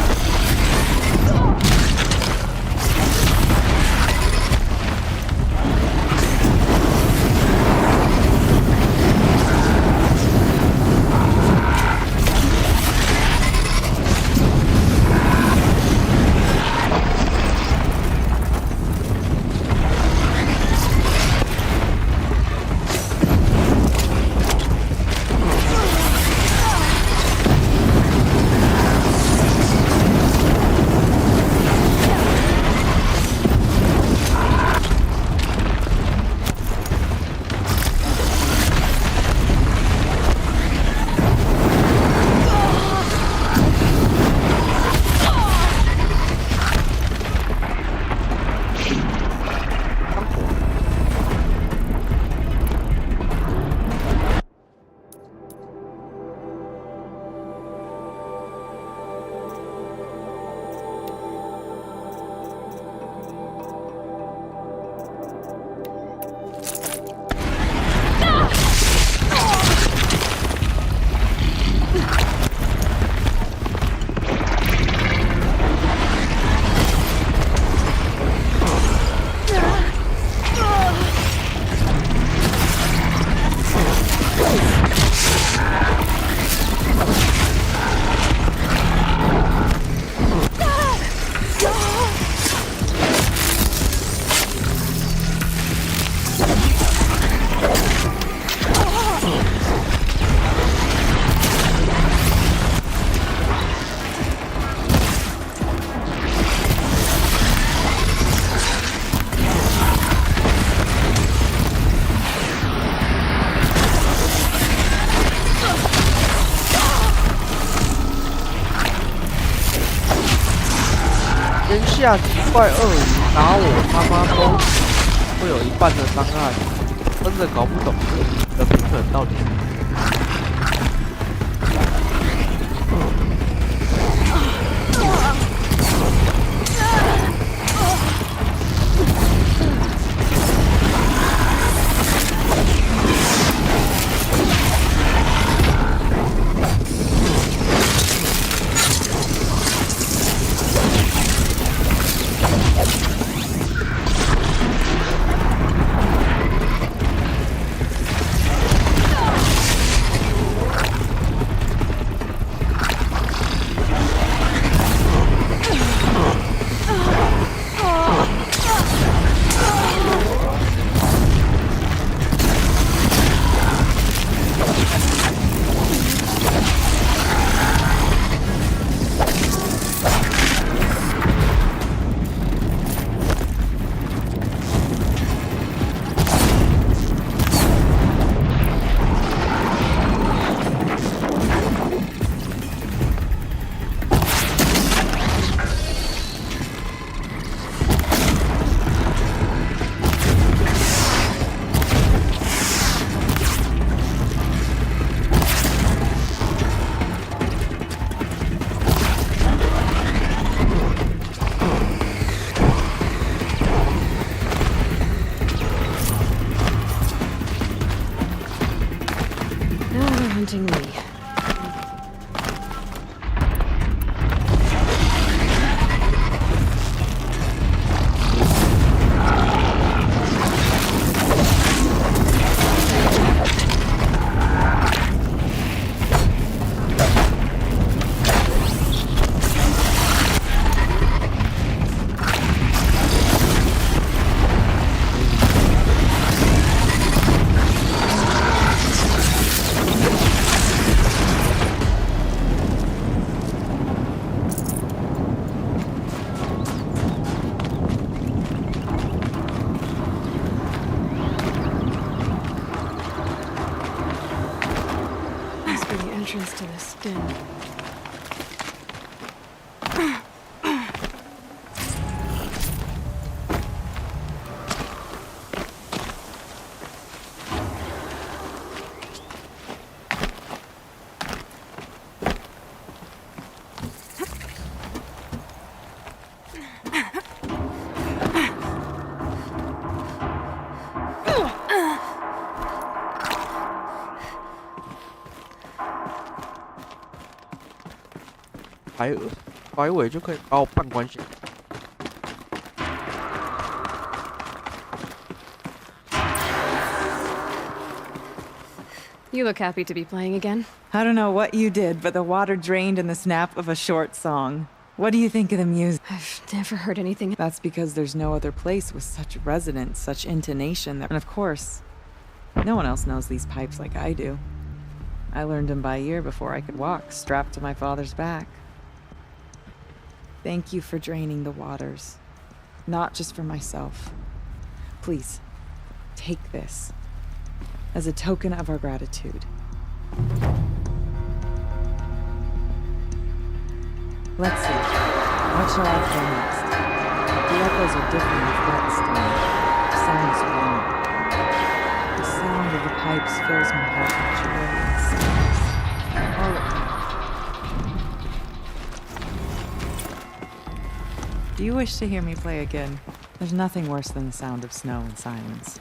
下几块鳄鱼打我，他妈都会有一半的伤害，真的搞不懂这个平衡到底。Hunting me. 摆尾就可以把我半关起来。You look happy to be playing again. I don't know what you did, but the water drained in the snap of a short song. What do you think of the music? I've never heard anything. That's because there's no other place with such resonance, such intonation. And of course, no one else knows these pipes like I do. I learned them by ear before I could walk, strapped to my father's back. Thank you for draining the waters. Not just for myself. Please, take this as a token of our gratitude. Let's see. What shall I play next? The echoes are different with wet stone. The sound is warm. The sound of the pipes fills my heart with joy and sadness. All at once. Do you wish to hear me play again? There's nothing worse than the sound of snow and silence.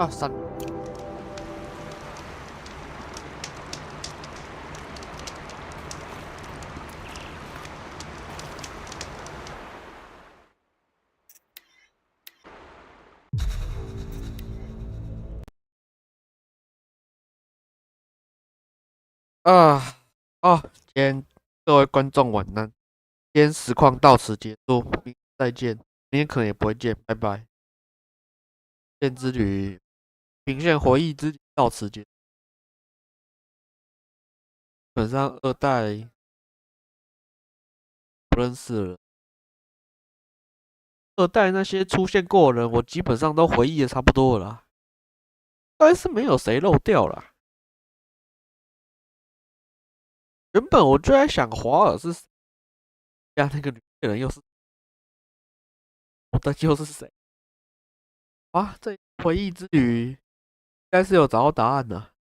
啊，3。啊，哦，今天各位观众晚安，今天实况到此结束，明天再见，明天可能也不会见，拜拜。见之旅，平线回忆之旅到此结束。基本上2代不认识了，2代那些出现过的人，我基本上都回忆的差不多了啦，应该是没有谁漏掉了。原本我就在想华尔是谁，加那个女人又是，我的又是谁？啊，这回忆之旅应该是有找到答案的。